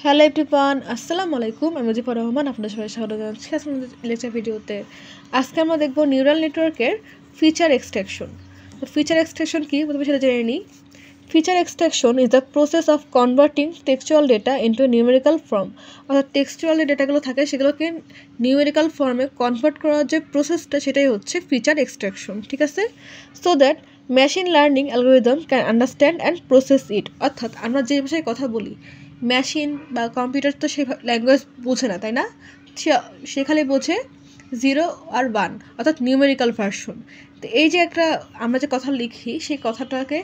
Hello everyone, আসসালামু আলাইকুম। আমি মুজিবুর রহমান, আপনাদের সবাই স্বাগত জানাচ্ছি আজকের লেকচার ভিডিওতে। আজকে আমরা দেখব নিউরাল নেটওয়ার্কের ফিচার এক্সট্রাকশন। তো ফিচার এক্সট্রাকশন কি প্রথমে সেটা জেনে নিই। Feature extraction is the process of converting textual data into numerical form. অর্থাৎ টেক্সচুয়াল যে ডেটাগুলো থাকে সেগুলোকে নিউমেরিক্যাল ফর্মে কনভার্ট করার যে প্রসেসটা সেটাই হচ্ছে ফিচার এক্সট্রাকশন, ঠিক আছে। So that machine learning algorithm can understand and process ইট। অর্থাৎ আমরা যে ভাষায় কথা বলি, মেশিন বা কম্পিউটার তো সেই ল্যাঙ্গুয়েজ বোঝে না, তাই না? সে খালি বোঝে 0 আর 1, অর্থাৎ নিউমেরিক্যাল ভার্সন। তো এই যে একটা আমরা যে কথা লিখি সেই কথাটাকে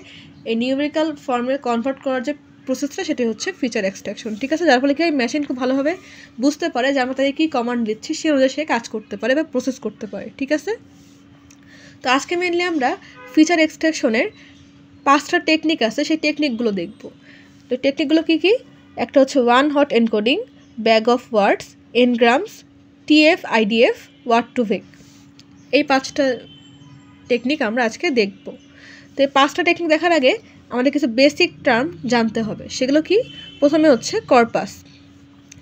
এই নিউমেরিক্যাল ফর্মে কনভার্ট করার যে প্রসেসটা সেটাই হচ্ছে ফিচার এক্সট্রাকশন, ঠিক আছে। যার ফলে কি মেশিন খুব ভালোভাবে বুঝতে পারে যে আমরা তাকে কী কমান্ড দিচ্ছি, সে অনুযায়ী সে কাজ করতে পারে বা প্রসেস করতে পারে, ঠিক আছে। তো আজকে মেনলি আমরা ফিচার এক্সট্রাকশনের 5টা টেকনিক আছে, সেই টেকনিকগুলো দেখব। তো টেকনিকগুলো কী কী? একটা হচ্ছে one hot encoding, bag of words, n grams, TF, IDF, word to vec. এই 5টা টেকনিক আমরা আজকে দেখব। তো এই 5টা টেকনিক দেখার আগে আমাদের কিছু বেসিক টার্ম জানতে হবে। সেগুলো কি? প্রথমে হচ্ছে কর্পাস।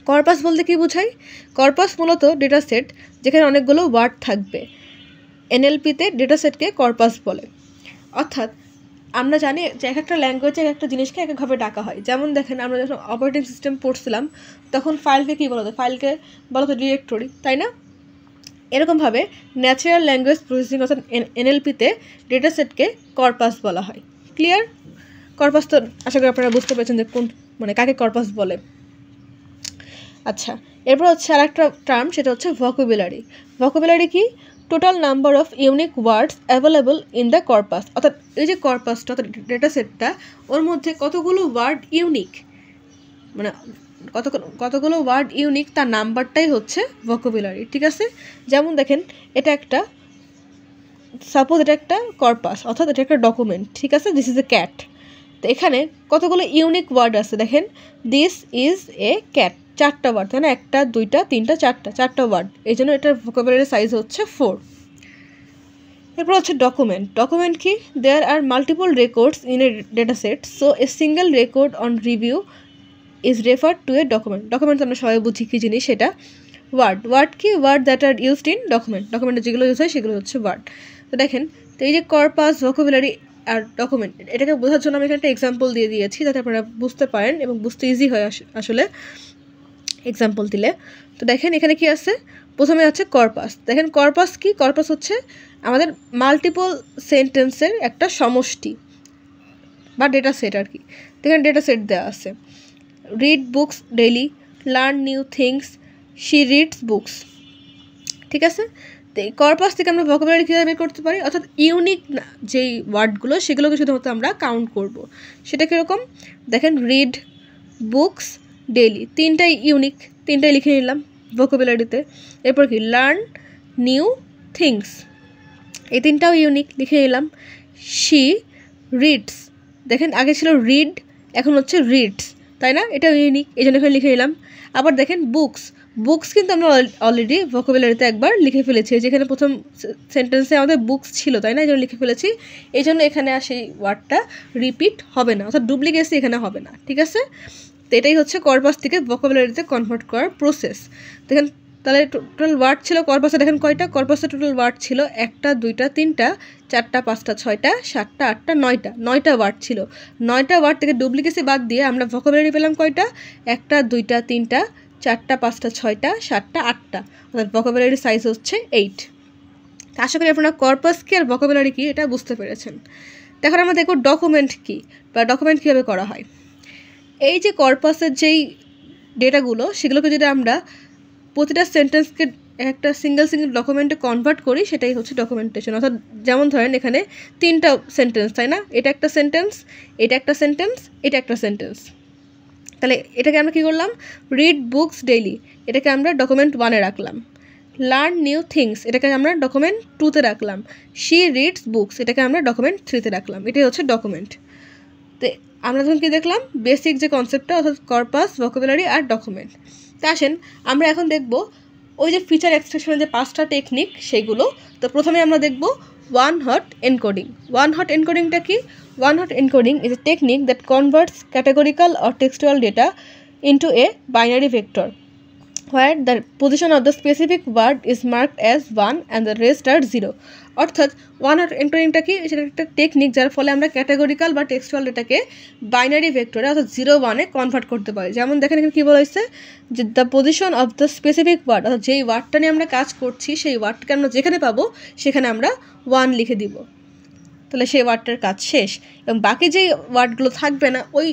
কর্পাস বলতে কি বোঝায়? কর্পাস মূলত ডেটা সেট যেখানে অনেকগুলো ওয়ার্ড থাকবে। এনএলপিতে ডেটা সেটকে কর্পাস বলে। অর্থাৎ আমরা জানি যে এক একটা ল্যাঙ্গুয়েজে এক একটা জিনিসকে এক একভাবে ডাকা হয়। যেমন দেখেন, আমরা যখন অপারেটিং সিস্টেম পড়ছিলাম তখন ফাইলকে কী বলা হতো? ফাইলকে বলা হতো ডিরেক্টরি, তাই না? এরকমভাবে ন্যাচারাল ল্যাঙ্গুয়েজ প্রসেসিং অর্থাৎ এনএলপিতে ডেটা সেটকে কর্পাস বলা হয়। ক্লিয়ার? কর্পাস তো আশা করি আপনারা বুঝতে পেরেছেন যে কোন কাকে কর্পাস বলে। আচ্ছা, এরপর হচ্ছে আর একটা টার্ম, সেটা হচ্ছে ভোকাবুলারি। ভোকাবুলারি কি? Total number of unique words available in the corpus. অর্থাৎ এই যে কর্পাসটা অর্থাৎ ডেটা সেটটা, ওর মধ্যে কতগুলো ওয়ার্ড ইউনিক, মানে কতগুলো ওয়ার্ড ইউনিক তার নাম্বারটাই হচ্ছে ভোকাবুলারি, ঠিক আছে। যেমন দেখেন, এটা একটা সাপোজ এটা একটা কর্পাস অর্থাৎ এটা একটা ডকুমেন্ট, ঠিক আছে। This is a cat. তো এখানে কতগুলো ইউনিক ওয়ার্ড আছে দেখেন। দিস ইজ এ ক্যাট, 4টা ওয়ার্ড, তাই না? 1টা 2টা 3টা 4টা ওয়ার্ড, এই জন্য এটার ভোকাবুলারি সাইজ হচ্ছে 4। এরপর হচ্ছে ডকুমেন্ট। ডকুমেন্ট কি? There are multiple records in a data set, so a single record on review is referred to a document. Document আমরা সবাই বুঝি কী জিনিস সেটা। ওয়ার্ড কি? Word that are used in document. ডকুমেন্টে যেগুলো ইউজ হয় সেগুলো হচ্ছে ওয়ার্ড। তো দেখেন, তো এই যে কর্পাস, ভোকাবুলারি আর ডকুমেন্ট, এটাকে বোঝার জন্য আমি এখানে একটা এক্সাম্পল দিয়ে দিয়েছি যাতে আপনারা বুঝতে পারেন এবং বুঝতে ইজি হয় আসলে এক্সাম্পল দিলে। তো দেখেন এখানে কি আছে? প্রথমে আছে কর্পাস। দেখেন কর্পাস কি? কর্পাস হচ্ছে আমাদের মাল্টিপল সেন্টেন্সের একটা সমষ্টি বা ডেটা সেট আর কি। দেখেন ডেটা সেট দেওয়া আছে। Read books daily, learn new things, she reads books, ঠিক আছে। তো এই কর্পাস থেকে আমরা ভোকাবুলারি কীভাবে বের করতে পারি? অর্থাৎ ইউনিক যেই ওয়ার্ডগুলো সেগুলোকে শুধুমাত্র আমরা কাউন্ট করব। সেটা কীরকম? দেখেন, রিড, বুকস, ডেইলি, 3টাই ইউনিক, 3টাই লিখে নিলাম ভোকাবুলারিতে। এরপর কি? লার্ন নিউ থিংস, এই 3টাও ইউনিক, লিখে নিলাম। শি রিডস, দেখেন আগে ছিল রিড, এখন হচ্ছে রিডস, তাই না? এটাও ইউনিক, এই জন্য এখানে লিখে নিলাম। আবার দেখেন বুকস কিন্তু আমরা অলরেডি ভোকাবুলারিতে একবার লিখে ফেলেছি, যেখানে প্রথম সেন্টেন্সে আমাদের বুকস ছিল, তাই না? এই জন্য লিখে ফেলেছি। এই জন্য এখানে আর সেই ওয়ার্ডটা রিপিট হবে না, অর্থাৎ ডুপ্লিকেসি এখানে হবে না, ঠিক আছে। তো এটাই হচ্ছে কর্পাস থেকে ভোকাবুলারিতে কনভার্ট করার প্রসেস। দেখেন তাহলে টোটাল ওয়ার্ড ছিল কর্পাসে, দেখেন কয়টা? কর্পাসে টোটাল ওয়ার্ড ছিল 1টা 2টা 3টা 4টা 5টা 6টা 7টা 8টা 9টা ওয়ার্ড ছিল। 9টা ওয়ার্ড থেকে ডুপ্লিকেসি বাদ দিয়ে আমরা ভোকাবুলারি পেলাম কয়টা? 1টা 2টা 3টা 4টা 5টা 6টা 7টা 8টা, অর্থাৎ ভোকাবুলারি সাইজ হচ্ছে 8। আশা করি আপনারা কর্পাস কি আর ভোকাবুলারি কি এটা বুঝতে পেরেছেন। এখন আমরা দেখব ডকুমেন্ট কি বা ডকুমেন্ট কীভাবে করা হয়। এই যে কর্পাসের যেই ডেটাগুলো সেগুলোকে যদি আমরা প্রতিটা সেন্টেন্সকে একটা সিঙ্গেল ডকুমেন্টে কনভার্ট করি, সেটাই হচ্ছে ডকুমেন্টেশন। অর্থাৎ যেমন ধরেন এখানে 3টা সেন্টেন্স, তাই না? এটা একটা সেন্টেন্স, এটা একটা সেন্টেন্স, এটা একটা সেন্টেন্স। তাহলে এটাকে আমরা কী করলাম? রিড বুকস ডেইলি, এটাকে আমরা ডকুমেন্ট 1-এ রাখলাম। লার্ন নিউ থিংস, এটাকে আমরা ডকুমেন্ট 2-তে রাখলাম। শি রিডস বুকস, এটাকে আমরা ডকুমেন্ট 3-তে রাখলাম। এটাই হচ্ছে ডকুমেন্ট। তো আমরা তখন কী দেখলাম? বেসিক যে কনসেপ্টটা, অর্থাৎ কর্পাস, ভোকাবুলারি আর ডকুমেন্ট। তা আসেন আমরা এখন দেখব ওই যে ফিচার এক্সট্রাকশনের যে 5টা টেকনিক সেইগুলো। তো প্রথমে আমরা দেখব one hot encoding. One hot এনকোডিংটা কি? One hot encoding is a technique that converts categorical or textual data into a binary vector where the position of the specific word is marked as 1 and the rest are 0. অর্থাৎ one hot এনকোডিংটা কি, সেটা একটা technique যার ফলে আমরা categorical বা textual ডেটাকে binary ভেক্টরে অর্থাৎ 0-1-এ কনভার্ট করতে পারি। যেমন দেখেন এখানে কী বলা হয়েছে যে the position of the specific word, অর্থাৎ যেই ওয়ার্ডটা নিয়ে আমরা কাজ করছি সেই ওয়ার্ডটাকে আমরা যেখানে পাবো সেখানে আমরা 1 লিখে দিব, তাহলে সেই ওয়ার্ডটার কাজ শেষ। এবং বাকি যেই ওয়ার্ডগুলো থাকবে না ওই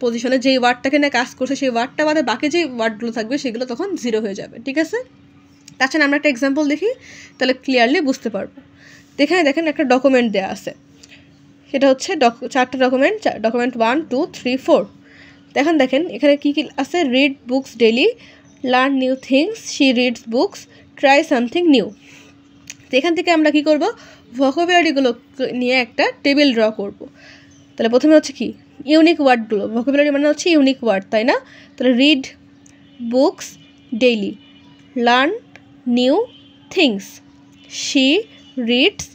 পজিশনে, যেই ওয়ার্ডটাকে নিয়ে কাজ করছে সেই ওয়ার্ডটা বাদে বাকি যেই ওয়ার্ডগুলো থাকবে সেগুলো তখন 0 হয়ে যাবে। ঠিক আছে, তাছাড়া আমরা একটা এক্সাম্পল দেখি তাহলে ক্লিয়ারলি বুঝতে পারবো। এখানে দেখেন একটা ডকুমেন্ট দেওয়া আছে, সেটা হচ্ছে 4টা ডকুমেন্ট, ডকুমেন্ট 1, 2, 3, 4। দেখেন এখানে কী কী আছে, read books daily, learn new things, she reads books, try something new. তো এখান থেকে আমরা কী করব, ভোকাবুলারিগুলো নিয়ে একটা টেবিল ড্র করব। তাহলে প্রথমে হচ্ছে কি ইউনিক ওয়ার্ডগুলো, ভোকাবুলারি মানে হচ্ছে ইউনিক ওয়ার্ড, তাই না? তাহলে read books daily, learn new things, she reads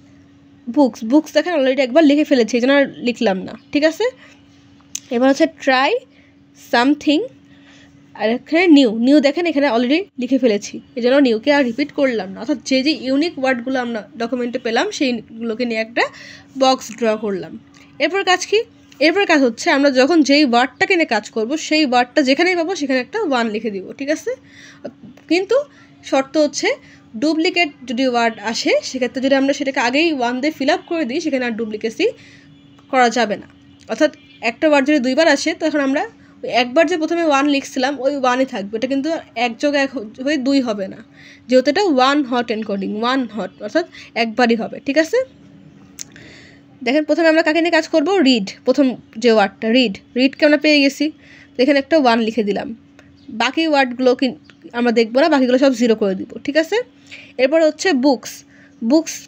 books. Books দেখেন অলরেডি একবার লিখে ফেলেছি, এই জন্য আর লিখলাম না। ঠিক আছে, এবার হচ্ছে ট্রাই সামথিং, আর এখানে নিউ দেখেন এখানে অলরেডি লিখে ফেলেছি, এই জন্য নিউকে আর রিপিট করলাম না। অর্থাৎ যে ইউনিক ওয়ার্ডগুলো আমরা ডকুমেন্টে পেলাম সেইগুলোকে নিয়ে একটা বক্স ড্র করলাম। এরপর কাজ কি, এরপর কাজ হচ্ছে আমরা যখন যেই ওয়ার্ডটাকে নিয়ে কাজ করব সেই ওয়ার্ডটা যেখানেই পাবো সেখানে একটা 1 লিখে দিব। ঠিক আছে, কিন্তু শর্ত হচ্ছে ডুপ্লিকেট যদি ওয়ার্ড আসে সেক্ষেত্রে যদি আমরা সেটাকে আগেই 1 দিয়ে ফিল আপ করে দিই সেখানে আর ডুপ্লিকেসি করা যাবে না। অর্থাৎ একটা ওয়ার্ড যদি 2বার আসে তখন আমরা একবার যে প্রথমে 1 লিখছিলাম ওই 1ই থাকবে, এটা কিন্তু এক যোগ এক হয়ে 2 হবে না, যেহেতু এটা 1 হট এনকোডিং, 1 হট অর্থাৎ একবারই হবে। ঠিক আছে, দেখেন প্রথমে আমরা কাকে নিয়ে কাজ করব, রিড, প্রথম যে ওয়ার্ডটা রিডকে আমরা পেয়ে গেছি, তো এখানে একটা 1 লিখে দিলাম। বাকি ওয়ার্ডগুলো আমরা দেখবো না, বাকিগুলো সব 0 করে দিব। ঠিক আছে, এরপর হচ্ছে বুকস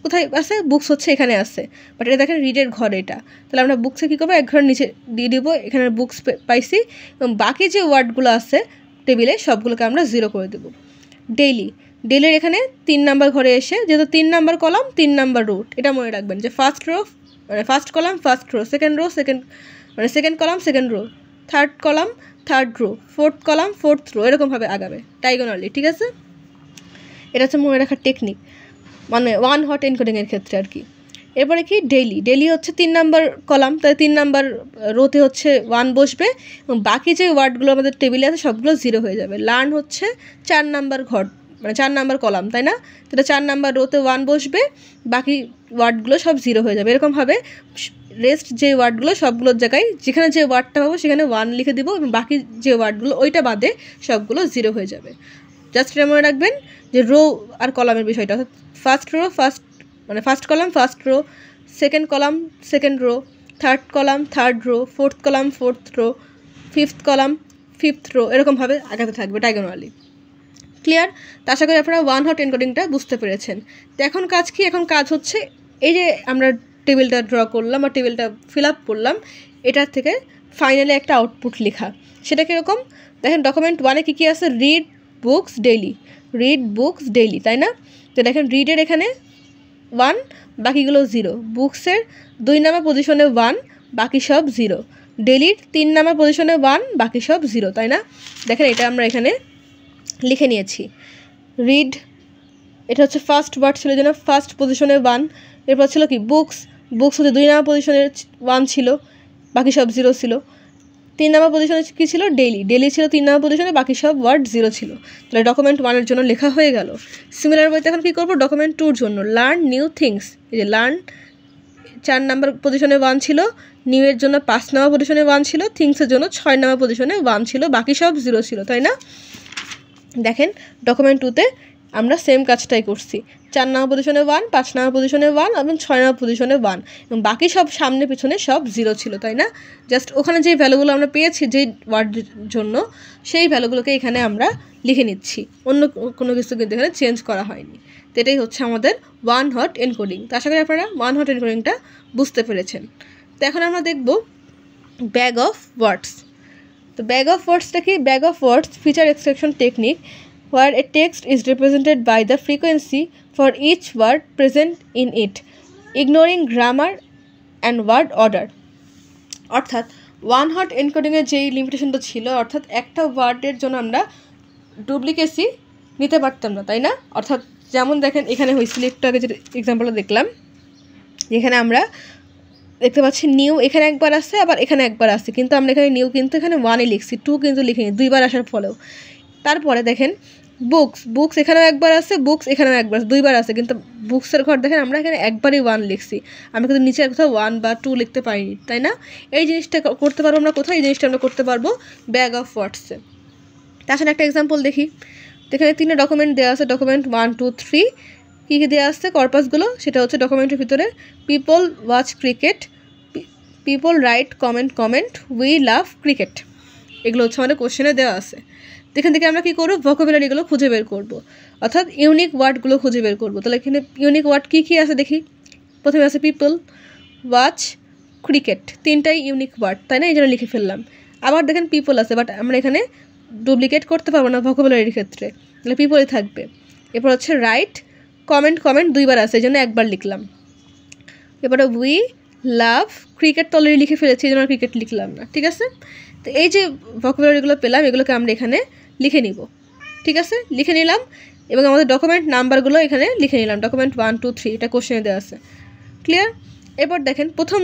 কোথায় আছে, বুকস হচ্ছে এখানে আছে, বাট এটা দেখেন রিডের ঘর এটা, তাহলে আমরা বুকসে কী করবো, এক ঘর নিচে দিয়ে দিব, এখানে বুকস পাইছি, এবং বাকি যে ওয়ার্ডগুলো আছে টেবিলে সবগুলোকে আমরা 0 করে দেবো। ডেইলির এখানে 3 নাম্বার ঘরে এসে, যেহেতু 3 নাম্বার কলাম 3 নাম্বার রো, এটা মনে রাখবেন যে first column first row, second column second row, third column third row, fourth column fourth row, এরকমভাবে আগাবে ডায়াগোনালি। ঠিক আছে, এটা হচ্ছে মনে রাখার টেকনিক, মানে 1 হট এনকোডিংয়ের ক্ষেত্রে আর কি। এরপরে কি ডেইলি হচ্ছে 3 নাম্বার কলাম, তাই 3 নাম্বার রোতে হচ্ছে 1 বসবে, এবং বাকি যে ওয়ার্ডগুলো আমাদের টেবিলে আছে সবগুলো 0 হয়ে যাবে। লার্ন হচ্ছে 4 নাম্বার ঘর, মানে 4 নাম্বার কলাম, তাই না? তাহলে 4 নাম্বার রোতে 1 বসবে, বাকি ওয়ার্ডগুলো সব 0 হয়ে যাবে। এরকমভাবে রেস্ট যে ওয়ার্ডগুলো সবগুলোর জায়গায় যেখানে যে ওয়ার্ডটা পাবো সেখানে 1 লিখে দিব, এবং বাকি যে ওয়ার্ডগুলো ওইটা বাদে সবগুলো 0 হয়ে যাবে। জাস্ট এটা মনে রাখবেন যে রো আর কলামের বিষয়টা, অর্থাৎ first column first row, second column second row, third column third row, fourth column fourth row, fifth column fifth row, এরকমভাবে আগাতে থাকবে ডায়াগোনালি। ক্লিয়ার? তো আশা করি আপনারা 1 হট এনকোডিংটা বুঝতে পেরেছেন। তো এখন কাজ কি, এখন কাজ হচ্ছে এই যে আমরা টেবিলটা ড্র করলাম বা টেবিলটা ফিল আপ করলাম, এটার থেকে ফাইনালি একটা আউটপুট লেখা। সেটা কীরকম দেখেন, ডকুমেন্ট 1-এ কী আছে, রিড বুকস ডেইলি, তাই না? তো দেখেন রিডের এখানে 1, বাকিগুলো 0, বুকসের 2 নাম্বার পজিশনে 1, বাকি সব 0, ডেইলির 3 নাম্বার পজিশনে 1, বাকি সব 0, তাই না? দেখেন এটা আমরা এখানে লিখে নিয়েছি। রিড এটা হচ্ছে ফার্স্ট ওয়ার্ড ছিল, যেন ফার্স্ট পজিশনে 1, এরপর ছিল কি বুকস হচ্ছে 2 নাম্বার পজিশনে 1 ছিল, বাকি সব 0 ছিল। 3 নাম্বার পজিশনে কী ছিল, ডেইলি ছিল 3 নাম্বার পজিশনে, বাকি সব ওয়ার্ড 0 ছিল। তাহলে ডকুমেন্ট 1-এর জন্য লেখা হয়ে গেল। সিমিলার ওয়েতে এখন কী করবো, ডকুমেন্ট 2-র জন্য লার্ন নিউ থিংস, এই যে লার্ন 4 নাম্বার পজিশনে 1 ছিল, নিউয়ের জন্য 5 নাম্বার পজিশনে 1 ছিল, থিংসের জন্য 6 নাম্বার পজিশনে 1 ছিল, বাকি সব 0 ছিল, তাই না? দেখেন ডকুমেন্ট 2-তে আমরা সেম কাজটাই করছি, 4 নাম্বার পজিশনে 1, 5 নাম্বার পজিশনে 1 এবং 6 নাম্বার পজিশনে 1, এবং বাকি সব সামনে পিছনে সব 0 ছিল, তাই না? জাস্ট ওখানে যেই ভ্যালুগুলো আমরা পেয়েছি যেই ওয়ার্ডের জন্য সেই ভ্যালুগুলোকে এখানে আমরা লিখে নিচ্ছি, অন্য কোনো কিছু কিন্তু এখানে চেঞ্জ করা হয়নি। তো এটাই হচ্ছে আমাদের 1 হট এনকোডিং। তো আশা করি আপনারা 1 হট এনকোডিংটা বুঝতে পেরেছেন। তো এখন আমরা দেখব ব্যাগ অফ ওয়ার্ডস। তো ব্যাগ অফ ওয়ার্ডসটা কি, bag of words feature extraction technique where a text is represented by the frequency for each word present in it, ignoring grammar and word order. অর্থাৎ ওয়ান হট এনকোডিংয়ের যেই লিমিটেশনটা ছিল, অর্থাৎ একটা ওয়ার্ডের জন্য আমরা ডুপ্লিকেসি নিতে পারতাম না, তাই না? অর্থাৎ যেমন দেখেন এখানে হয়েছিল একটু আগে যে এক্সাম্পলটা দেখলাম, যেখানে আমরা দেখতে পাচ্ছি নিউ এখানে একবার আসছে, আবার এখানে একবার আসছে, কিন্তু আমরা এখানে নিউ কিন্তু এখানে 1-ই লিখছি, 2 কিন্তু লিখিনি, 2বার আসার ফলেও। তারপরে দেখেন বুকস এখানেও একবার আছে, বুকস এখানেও একবার আছে, 2বার আছে, কিন্তু বুকসের ঘর দেখেন আমরা এখানে একবারই 1 লিখছি, আমরা কিন্তু নিচে কোথাও 1 বা 2 লিখতে পারিনি, তাই না? এই জিনিসটা করতে পারবো আমরা কোথায়? এই জিনিসটা আমরা করতে পারবো ব্যাগ অফ ওয়ার্ডসে। তাছাড়া একটা এক্সাম্পল দেখি, এখানে 3টা ডকুমেন্ট দেওয়া আছে, ডকুমেন্ট 1, 2, 3 কী কী দেওয়া আসছে কর্পাসগুলো, সেটা হচ্ছে ডকুমেন্টের ভিতরে people watch cricket, people right comment, we love cricket, এগুলো হচ্ছে আমাদের কোশ্চেনে দেওয়া আছে। এখান থেকে আমরা কী করবো? ভোকাবুলারিগুলো খুঁজে বের করবো, অর্থাৎ ইউনিক ওয়ার্ডগুলো খুঁজে বের করবো। তাহলে এখানে ইউনিক ওয়ার্ড কী কী আছে দেখি। প্রথমে আছে পিপল ওয়াচ ক্রিকেট, 3টাই ইউনিক ওয়ার্ড, তাই না? এই জন্য লিখে ফেললাম। আবার দেখেন পিপল আছে, বাট আমরা এখানে ডুপ্লিকেট করতে পারবো না ভোকাবুলারির ক্ষেত্রে, তাহলে পিপলই থাকবে। এরপর হচ্ছে রাইট কমেন্ট 2বার আছে, এই জন্য একবার লিখলাম। এবারে উই লাভ ক্রিকেট তো অলরেডি লিখে ফেলেছি, এই জন্য ক্রিকেট লিখলাম না, ঠিক আছে? তো এই যে ভোকাবুলারিগুলো পেলাম, এগুলোকে আমরা এখানে লিখে নিব, ঠিক আছে? লিখে নিলাম এবং আমাদের ডকুমেন্ট নাম্বারগুলো এখানে লিখে নিলাম, ডকুমেন্ট 1, 2, 3 এটা কোশ্চেনে দেওয়া আছে, ক্লিয়ার? এবার দেখেন প্রথম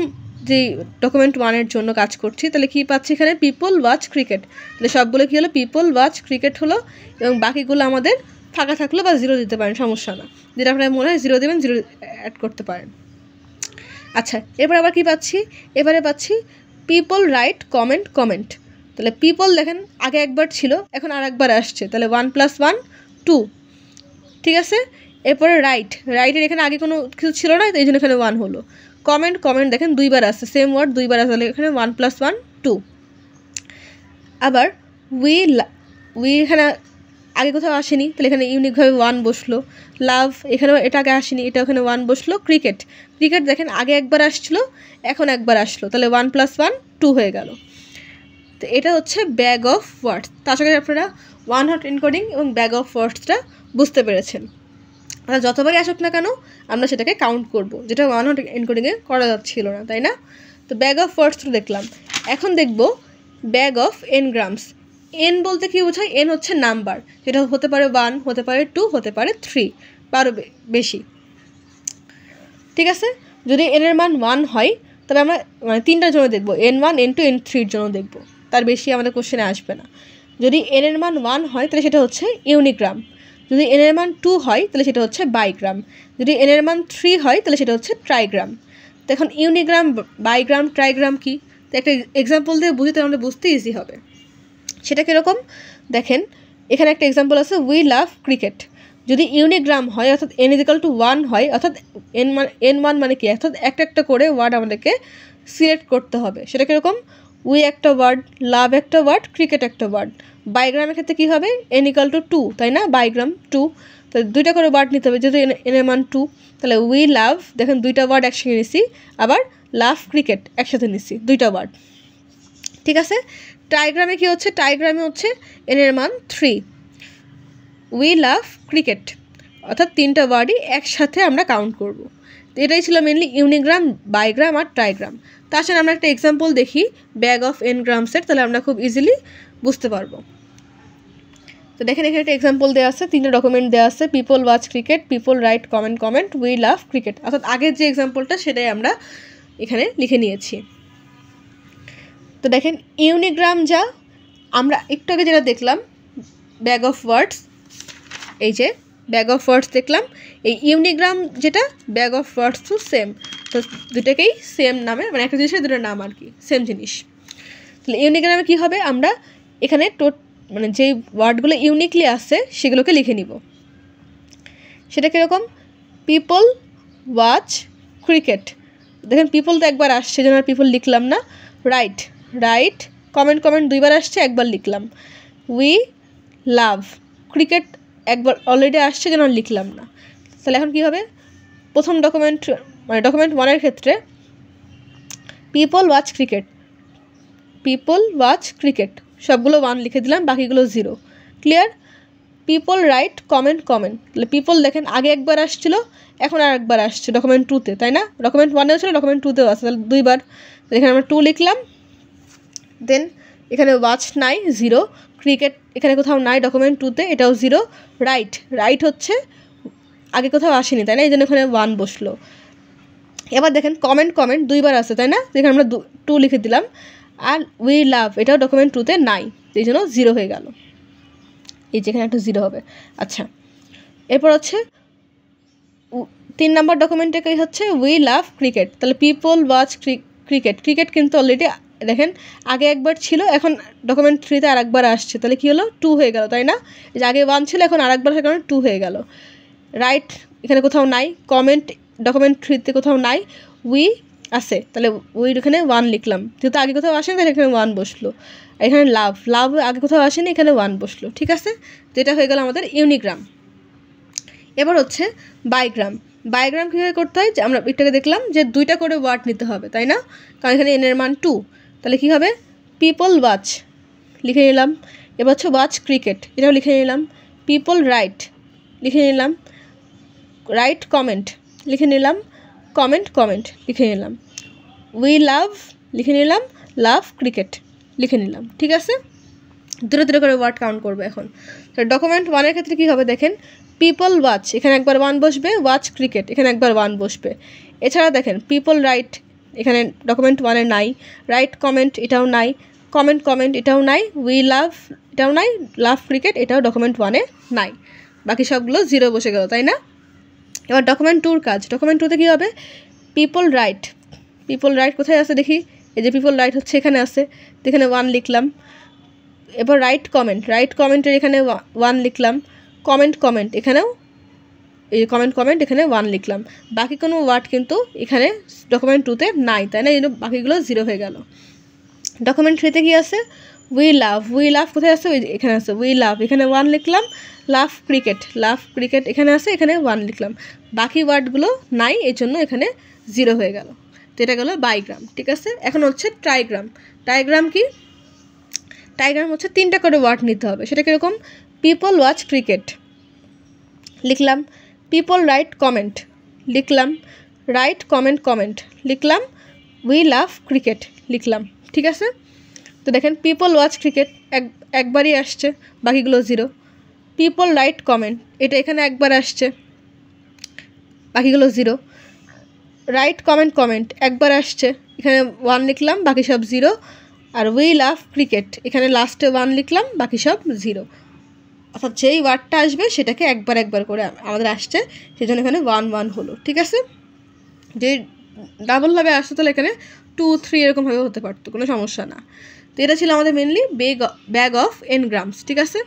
যেই ডকুমেন্ট 1-এর জন্য কাজ করছি, তাহলে কী পাচ্ছি এখানে? পিপল ওয়াচ ক্রিকেট, তাহলে সবগুলো কী হলো? পিপল ওয়াচ ক্রিকেট হলো, এবং বাকিগুলো আমাদের ফাঁকা থাকলো বা 0 দিতে পারেন, সমস্যা না, যেটা আপনার মনে হয় 0 দেবেন, 0 অ্যাড করতে পারেন। আচ্ছা, এবার আবার কী পাচ্ছি? এবারে পাচ্ছি পিপল রাইট কমেন্ট, তাহলে পিপল দেখেন আগে একবার ছিল, এখন আর একবার আসছে, তাহলে 1 + 1 2, ঠিক আছে? এরপরে রাইটের এখানে আগে কোনো কিছু ছিল না, এই জন্য এখানে 1 হলো। কমেন্ট দেখেন 2বার আসছে, সেম ওয়ার্ড 2বার আসলে এখানে 1 + 1 2। আবার উই এখানে আগে কোথাও আসেনি, তাহলে এখানে ইউনিকভাবে 1 বসলো। লাভ এখানেও এটা আগে আসেনি, এটা ওখানে 1 বসলো। ক্রিকেট দেখেন আগে একবার আসছিলো, এখন একবার আসলো, তাহলে 1 + 1 2 হয়ে গেল। তো এটা হচ্ছে ব্যাগ অফ ওয়ার্ডস। তো আশা করি আপনারা ওয়ান হট এনকোডিং এবং ব্যাগ অফ ওয়ার্ডসটা বুঝতে পেরেছেন। আর যতবারই আসুক না কেন আমরা সেটাকে কাউন্ট করব, যেটা ওয়ান হট এনকোডিংয়ে করা যাচ্ছিল না, তাই না? তো ব্যাগ অফ ওয়ার্ডসটা দেখলাম, এখন দেখব ব্যাগ অফ এনগ্রামস। এন বলতে কী বোঝায়? এন হচ্ছে নাম্বার, যেটা হতে পারে 1, হতে পারে 2, হতে পারে 3 বা আরও বেশি, ঠিক আছে? যদি এনের মান 1 হয় তবে আমরা মানে 3টার জন্য দেখব, N1, N2, N3 জন্য দেখব, তার বেশি আমাদের কোশ্চেনে আসবে না। যদি এনের মান 1 হয় তাহলে সেটা হচ্ছে ইউনিগ্রাম, যদি এনের মান 2 হয় তাহলে সেটা হচ্ছে বাইগ্রাম, যদি এনের মান 3 হয় তাহলে সেটা হচ্ছে ট্রাইগ্রাম। তো এখন ইউনিগ্রাম, বাইগ্রাম, ট্রাইগ্রাম কি? তো একটা এক্সাম্পল দিয়ে বুঝতে আমাদের বুঝতে ইজি হবে। সেটা কীরকম দেখেন, এখানে একটা এক্সাম্পল আছে, উই লাভ ক্রিকেট। যদি ইউনিগ্রাম হয় অর্থাৎ n = 1 হয়, অর্থাৎ n1 মানে কি? অর্থাৎ একটা করে ওয়ার্ড আমাদেরকে সিলেক্ট করতে হবে। সেটা কীরকম? উই একটা ওয়ার্ড, লাভ একটা ওয়ার্ড, ক্রিকেট একটা ওয়ার্ড। বাইগ্রামের ক্ষেত্রে কী হবে? n = 2, তাই না? বাইগ্রাম 2, তো 2টা করে ওয়ার্ড নিতে হবে, যেহেতু n এর মান 2, তাহলে উই লাভ দেখেন 2টা ওয়ার্ড একসঙ্গে নিছি, আবার লাভ ক্রিকেট একসাথে নিছি, 2টা ওয়ার্ড, ঠিক আছে? ট্রাইগ্রামে কী হচ্ছে? ট্রাইগ্রামে হচ্ছে n এর মান 3, উই লাভ ক্রিকেট, অর্থাৎ 3টা ওয়ার্ডই একসাথে আমরা কাউন্ট করব। তো এটাই ছিল মেনলি ইউনিগ্রাম, বাইগ্রাম আর ট্রাইগ্রাম। তাছাড়া আমরা একটা এক্সাম্পল দেখি ব্যাগ অফ এনগ্রামসের, তাহলে আমরা খুব ইজিলি বুঝতে পারবো। তো দেখেন এখানে একটা এক্সাম্পল দেওয়া আছে, 3টা ডকুমেন্ট দেওয়া আছে, people watch cricket, people right comment, we love cricket, অর্থাৎ আগের যে এক্সাম্পলটা সেটাই আমরা এখানে লিখে নিয়েছি। তো দেখেন ইউনিগ্রাম যা আমরা একটু আগে যেটা দেখলাম ব্যাগ অফ ওয়ার্ডস, এই যে ব্যাগ অফ ওয়ার্ডস দেখলাম, এই ইউনিগ্রাম যেটা ব্যাগ অফ ওয়ার্ডস তো সেম, তো দুটাকেই সেম নামে, মানে একটা জিনিসের দুটো নাম আর কি, সেম জিনিস। তাহলে ইউনিগ্রামে কী হবে? আমরা এখানে মানে যেই ওয়ার্ডগুলো ইউনিকলি আসছে সেগুলোকে লিখে নিব। সেটা কীরকম? পিপল ওয়াচ ক্রিকেট, দেখেন পিপল তো একবার আসছে, যেন আর পিপল লিখলাম না। রাইট কমেন্ট 2বার আসছে, একবার লিখলাম। উই লাভ ক্রিকেট একবার অলরেডি আসছে, যেন লিখলাম না। তাহলে এখন কী হবে? প্রথম ডকুমেন্ট মানে ডকুমেন্ট 1-এর ক্ষেত্রে পিপল ওয়াচ ক্রিকেট সবগুলো 1 লিখে দিলাম, বাকিগুলো 0, ক্লিয়ার? পিপল রাইট কমেন্ট, তাহলে পিপল দেখেন আগে একবার আসছিল, এখন আর একবার আসছে ডকুমেন্ট 2-তে, তাই না? ডকুমেন্ট 1-এও ছিল, ডকুমেন্ট 2-তেও আছে, তাহলে 2বার, এখানে আমরা 2 লিখলাম। দেন এখানে ওয়াচ নাই, 0। ক্রিকেট এখানে কোথাও নাই ডকুমেন্ট 2-তে, এটাও 0। রাইট হচ্ছে আগে কোথাও আসেনি, তাই না, এই জন্য এখানে 1 বসলো। এবার দেখেন কমেন্ট 2বার আছে, তাই না, যেখানে আমরা 2 লিখে দিলাম। আর উই লাভ এটাও ডকুমেন্ট 2-তে নাই, এই জন্য 0 হয়ে গেল, এই যেখানে একটা 0 হবে। আচ্ছা, এরপর হচ্ছে 3 নম্বর ডকুমেন্টে কি হচ্ছে উই লাভ ক্রিকেট, তাহলে পিপল ওয়াচ ক্রিকেট কিন্তু অলরেডি দেখেন আগে একবার ছিল, এখন ডকুমেন্ট 3-তে আর একবার আসছে, তাহলে কি হলো 2 হয়ে গেল, তাই না, যে আগে 1 ছিল এখন আর একবার কারণে 2 হয়ে গেল। রাইট এখানে কোথাও নাই, কমেন্ট ডকুমেন্ট 3-তে কোথাও নাই, উই আছে, তাহলে উই এখানে 1 লিখলাম, যেহেতু আগে কোথাও আসেনি তাহলে এখানে 1 বসলো। এখানে লাভ আগে কোথাও আসেনি, এখানে 1 বসলো, ঠিক আছে, যেটা হয়ে গেল আমাদের ইউনিগ্রাম। এবার হচ্ছে বাইগ্রাম কীভাবে করতে হয়, যে আমরা এটাকে দেখলাম যে 2টা করে ওয়ার্ড নিতে হবে, তাই না, কারণ এখানে এনের মান 2, তাহলে কী হবে পিপল ওয়াচ লিখে নিলাম। এবার হচ্ছে ওয়াচ ক্রিকেট, এটাও লিখে নিলাম। পিপল রাইট লিখে নিলাম। রাইট কমেন্ট লিখে নিলাম। কমেন্ট লিখে নিলাম। উই লাভ লিখে নিলাম। লাভ ক্রিকেট লিখে নিলাম, ঠিক আছে, ধীরে করে ওয়ার্ড কাউন্ট করবো এখন। তো ডকুমেন্ট 1-এর ক্ষেত্রে কী হবে দেখেন, পিপল ওয়াচ এখানে একবার 1 বসবে, ওয়াচ ক্রিকেট এখানে একবার 1 বসবে। এছাড়া দেখেন পিপল রাইট এখানে ডকুমেন্ট 1-এ নাই, রাইট কমেন্ট এটাও নাই, কমেন্ট এটাও নাই, উই লাভ এটাও নাই, লাভ ক্রিকেট এটাও ডকুমেন্ট 1-এ নাই, বাকি সবগুলো 0 বসে গেল, তাই না। এবার ডকুমেন্ট 2-র কাজ, ডকুমেন্ট 2-তে কী হবে, পিপল রাইট কোথায় আছে দেখি, এই যে পিপল রাইট হচ্ছে এখানে আছে, এখানে 1 লিখলাম। এবার রাইট কমেন্টের এখানে 1 লিখলাম। কমেন্ট এখানেও এই কমেন্ট এখানে 1 লিখলাম, বাকি কোনো ওয়ার্ড কিন্তু এখানে ডকুমেন্ট 2-তে নাই, তাই না, এই জন্য বাকিগুলো 0 হয়ে গেল। ডকুমেন্ট 3-তে কি আছে, উই লাভ কোথায় আছে, এখানে আছে, উই লাভ এখানে 1 লিখলাম। লাভ ক্রিকেট এখানে আছে, এখানে 1 লিখলাম, বাকি ওয়ার্ডগুলো নাই, এই জন্য এখানে 0 হয়ে গেল। তো এটা গেল বাইগ্রাম, ঠিক আছে। এখন হচ্ছে ট্রাইগ্রাম কি, ট্রাইগ্রাম হচ্ছে 3টা করে ওয়ার্ড নিতে হবে, সেটা কীরকম, পিপল ওয়াচ ক্রিকেট লিখলাম, পিপল রাইট কমেন্ট লিখলাম, রাইট কমেন্ট লিখলাম, উই লাভ ক্রিকেট লিখলাম, ঠিক আছে। তো দেখেন পিপল ওয়াচ ক্রিকেট একবারই আসছে, বাকিগুলো 0। পিপল রাইট কমেন্ট এটা এখানে একবার আসছে, বাকিগুলো 0। রাইট কমেন্ট একবার আসছে, এখানে 1 লিখলাম, বাকি সব 0। আর উই লাভ ক্রিকেট এখানে লাস্টে 1 লিখলাম, বাকি সব 0। অর্থাৎ যেই ওয়ার্ডটা আসবে সেটাকে একবার করে আমাদের আসছে, সেই জন্য এখানে 1 হলো, ঠিক আছে। যে ডাবলভাবে আসতো তাহলে এখানে 2, 3 এরকমভাবে হতে পারতো, কোনো সমস্যা না। তো এটা ছিল আমাদের মেনলি ব্যাগ অফ এনগ্রামস, ঠিক আছে।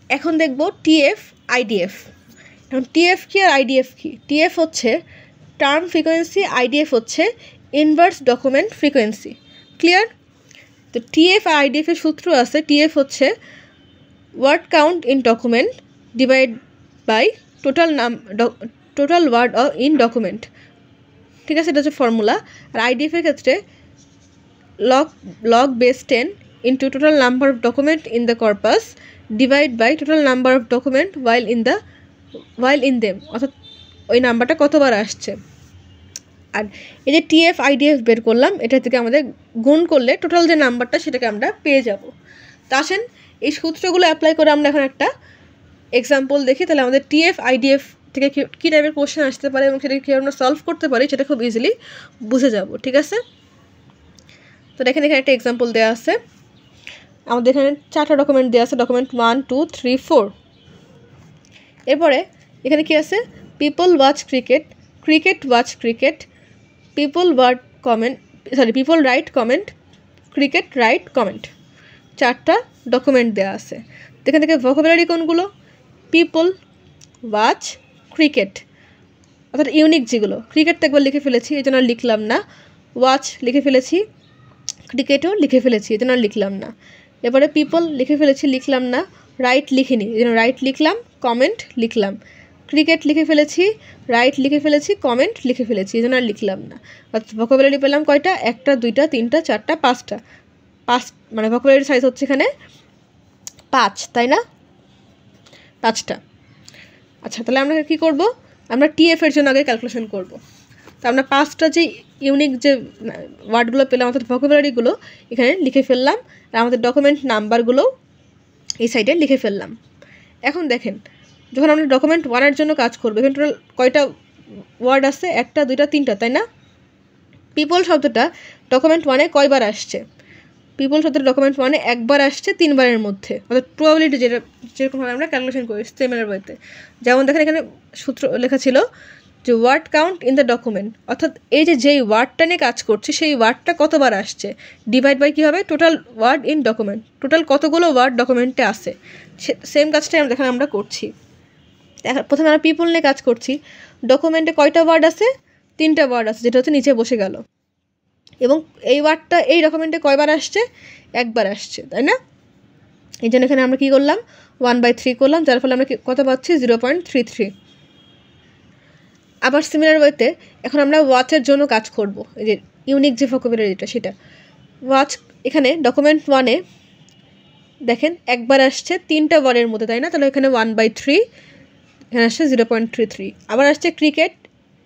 এখন দেখব টিএফ আইডিএফ। এখন টিএফ কি আর আইডিএফ কি, টিএফ হচ্ছে টার্ম ফ্রিকোয়েন্সি, আইডিএফ হচ্ছে ইনভার্স ডকুমেন্ট ফ্রিকোয়েন্সি, ক্লিয়ার। তো টিএফ আর আইডিএফের সূত্র আছে, টিএফ হচ্ছে word count in document divide by total word in document, ঠিক আছে, এটা হচ্ছে ফর্মুলা। আর আইডিএফের ক্ষেত্রে log base 10 into total number of document in the corpus divide by total number of document while in them, অর্থাৎ ওই নাম্বারটা কতবার আসছে। আর এই যে টিএফ আইডিএফ বের করলাম, এটা থেকে আমাদের গুণ করলে টোটাল যে নাম্বারটা সেটাকে আমরা পেয়ে যাব। তা আসেন এই সূত্রগুলো অ্যাপ্লাই করে আমরা এখন একটা এক্সাম্পল দেখি, তাহলে আমাদের টিএফ আইডিএফ থেকে কী টাইপের কোশ্চেন আসতে পারে এবং সেটাকে কীভাবে আমরা সলভ করতে পারি সেটা খুব ইজিলি বুঝে যাব, ঠিক আছে। তো দেখেন এখানে একটা এক্সাম্পল দেওয়া আছে, আমাদের এখানে 4টা ডকুমেন্ট দেওয়া আছে, ডকুমেন্ট 1, 2, 3, 4। এরপরে এখানে কি আছে, people watch cricket watch cricket, people right comment, cricket right comment, 4টা ডকুমেন্ট দেওয়া আছে। এখান থেকে ভোকাবুলারি কোনগুলো, পিপল ওয়াচ ক্রিকেট, অর্থাৎ ইউনিক যেগুলো, ক্রিকেট তো একবার লিখে ফেলেছি এই জন্য লিখলাম না, ওয়াচ লিখে ফেলেছি, ক্রিকেটও লিখে ফেলেছি এই জন্য লিখলাম না। এবারে পিপল লিখে ফেলেছি, লিখলাম না, রাইট লিখিনি এই জন্য রাইট লিখলাম, কমেন্ট লিখলাম, ক্রিকেট লিখে ফেলেছি, রাইট লিখে ফেলেছি, কমেন্ট লিখে ফেলেছি এই জন্য আর লিখলাম না। অর্থাৎ ভোকাবুলারি পেলাম কয়টা, 1টা 2টা 3টা 4টা 5টা, 5 মানে ভোকাবুলারি সাইজ হচ্ছে এখানে 5, তাই না, 5টা। আচ্ছা তাহলে আমরা কী করব, আমরা টিএফ এর জন্য আগে ক্যালকুলেশন করব। তো আমরা 5টা যে ইউনিক যে ওয়ার্ডগুলো পেলাম অর্থাৎ ভোকাবুলারিগুলো এখানে লিখে ফেললাম, আর আমাদের ডকুমেন্ট নাম্বারগুলো এই সাইডে লিখে ফেললাম। এখন দেখেন যখন আমরা ডকুমেন্ট 1-এর জন্য কাজ করবো, এখানে টোটাল কয়টা ওয়ার্ড আছে? 1টা 2টা 3টা, তাই না? পিপল শব্দটা ডকুমেন্ট 1-এ কয়বার আসছে? পিপল শব্দটা ডকুমেন্ট 1-এ একবার আসছে 3বারের মধ্যে, অর্থাৎ প্রবাবিলিটি যেরকমভাবে আমরা ক্যালকুলেশন করি সিমিলার ওয়েতে। যেমন দেখেন এখানে সূত্র লেখা ছিল যে word count in the document, অর্থাৎ এই যেই ওয়ার্ডটা নিয়ে কাজ করছি সেই ওয়ার্ডটা কতবার আসছে ডিভাইড বাই কী হবে? টোটাল ওয়ার্ড ইন ডকুমেন্ট, টোটাল কতগুলো ওয়ার্ড ডকুমেন্টে আসে। সেম কাজটাই এখানে আমরা করছি। প্রথমে আমরা পিপল নিয়ে কাজ করছি, ডকুমেন্টে কয়টা ওয়ার্ড আছে? 3টা ওয়ার্ড আছে, যেটা হচ্ছে নিচে বসে গেল। এবং এই ওয়ার্ডটা এই ডকুমেন্টে কয়বার আসছে? একবার আসছে, তাই না? এই জন্য এখানে আমরা কী করলাম? 1/3 করলাম, যার ফলে আমরা কত পাচ্ছি? 0.33। আবার সিমিলার ওয়েতে এখন আমরা ওয়াচের জন্য কাজ করব, এই যে ইউনিক যে ভোকাবুলারিটা সেটা। ওয়াচ এখানে ডকুমেন্ট 1-এ দেখেন একবার আসছে 3টা ওয়ার্ডের মধ্যে, তাই না? তাহলে এখানে 1/3, এখানে আসছে 0.33। আবার আসছে ক্রিকেট,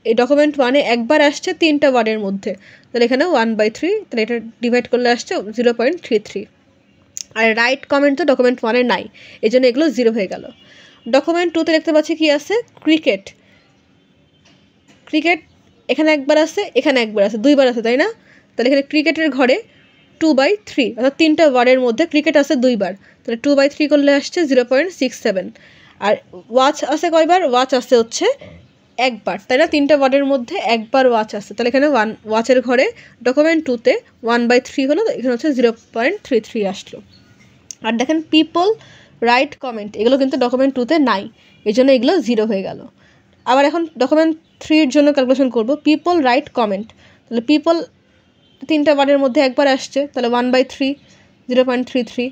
এই ডকুমেন্ট 1-এ একবার আসছে 3টা ওয়ার্ডের মধ্যে, তাহলে এখানে 1/3, তাহলে এটা ডিভাইড করলে আসছে 0.33। আর রাইট কমেন্ট তো ডকুমেন্ট 1-এ নাই, এই জন্য এগুলো 0 হয়ে গেল। ডকুমেন্ট 2-তে দেখতে পাচ্ছি কি আছে? ক্রিকেট। ক্রিকেট এখানে একবার আছে, এখানে একবার আছে, 2বার আছে, তাই না? তাহলে এখানে ক্রিকেটের ঘরে 2/3, অর্থাৎ 3টা ওয়ার্ডের মধ্যে ক্রিকেট আছে 2বার, তাহলে 2/3 করলে আসছে 0.67। আর ওয়াচ আছে কয়বার? ওয়াচ আছে হচ্ছে একবার, তাই না? 3টা ওয়ার্ডের মধ্যে একবার ওয়াচ আছে, তাহলে এখানে ওয়াচের ঘরে ডকুমেন্ট 2-তে 1/3 হলো, এখানে হচ্ছে 0.33 আসলো। আর দেখেন পিপল রাইট কমেন্ট, এগুলো কিন্তু ডকুমেন্ট 2-তে নাই, এই জন্য এগুলো 0 হয়ে গেল। আবার এখন ডকুমেন্ট 3-এর জন্য ক্যালকুলেশন করব, পিপল রাইট কমেন্ট, তাহলে পিপল 3টা ওয়ার্ডের মধ্যে একবার আসছে, তাহলে 1/3, 0.33।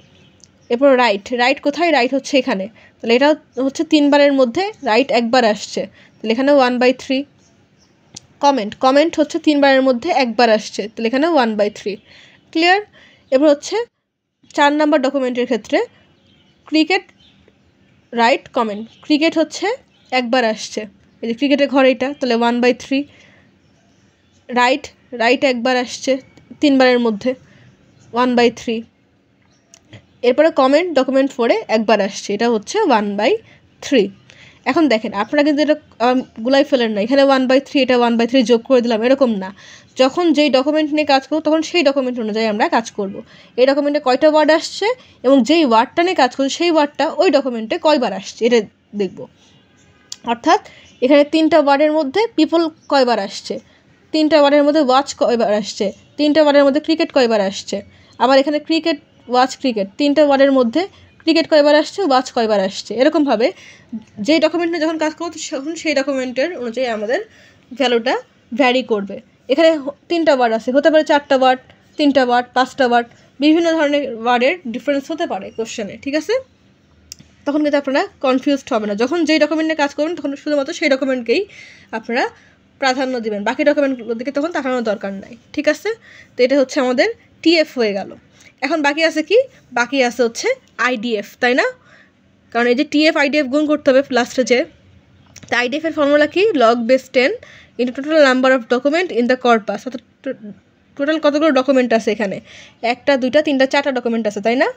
এরপর রাইট কোথায়? রাইট হচ্ছে এখানে, তাহলে এটা হচ্ছে 3বারের মধ্যে রাইট একবার আসছে, তাহলে এখানে 1/3। কমেন্ট হচ্ছে 3বারের মধ্যে একবার আসছে, তাহলে এখানে 1/3। ক্লিয়ার? এরপর হচ্ছে 4 নাম্বার ডকুমেন্টের ক্ষেত্রে ক্রিকেট রাইট কমেন্ট, ক্রিকেট হচ্ছে একবার আসছে, এই যে ক্রিকেটের ঘর এটা, তাহলে 1/3। রাইট একবার আসছে 3বারের মধ্যে, 1/3। এরপরে কমেন্ট ডকুমেন্ট 4-এ একবার আসছে, এটা হচ্ছে 1/3। এখন দেখেন আপনারা কিন্তু এটা গুলাই ফেলেন না, এখানে 1/3 এটা 1/3 যোগ করে দিলাম, এরকম না। যখন যেই ডকুমেন্ট নিয়ে কাজ করব তখন সেই ডকুমেন্ট অনুযায়ী আমরা কাজ করব। এই ডকুমেন্টে কয়টা ওয়ার্ড আসছে এবং যেই ওয়ার্ডটা নিয়ে কাজ করছে সেই ওয়ার্ডটা ওই ডকুমেন্টে কয়বার আসছে এটা দেখব। অর্থাৎ এখানে 3টা ওয়ার্ডের মধ্যে পিপল কয়বার আসছে, 3টা ওয়ার্ডের মধ্যে ওয়াচ কয়বার আসছে, 3টা ওয়ার্ডের মধ্যে ক্রিকেট কয়বার আসছে। আবার এখানে ক্রিকেট ওয়াচ ক্রিকেট, 3টা ওয়ার্ডের মধ্যে ক্রিকেট কয়বার আসছে, ওয়াচ কয়বার আসছে। এরকমভাবে যেই ডকুমেন্টে যখন কাজ করবো তখন সেই ডকুমেন্টের অনুযায়ী আমাদের ভ্যালুটা ভ্যারি করবে। এখানে 3টা ওয়ার্ড আছে, হতে পারে 4টা ওয়ার্ড, 3টা ওয়ার্ড, 5টা ওয়ার্ড, বিভিন্ন ধরনের ওয়ার্ডের ডিফারেন্স হতে পারে কোশ্চেনে, ঠিক আছে? তখন কিন্তু আপনারা কনফিউজড হবে না, যখন যেই ডকুমেন্টে কাজ করবেন তখন শুধুমাত্র সেই ডকুমেন্টকেই আপনারা প্রাধান্য দিবেন, বাকি ডকুমেন্টগুলোর দিকে তখন তাকানোর দরকার নাই, ঠিক আছে? তো এটা হচ্ছে আমাদের টিএফ হয়ে গেল। এখন বাকি আছে কি? বাকি আছে হচ্ছে আইডিএফ, তাই না? কারণ এই যে টিএফ আইডিএফ গুণ করতে হবে লাস্টে যে, তো আইডিএফের ফর্মুলা কি? Log base 10 into total number of document in the corpus, অর্থাৎ টোটাল কতগুলো ডকুমেন্ট আছে এখানে? 1টা 2টা 3টা 4টা ডকুমেন্ট আছে, তাই না?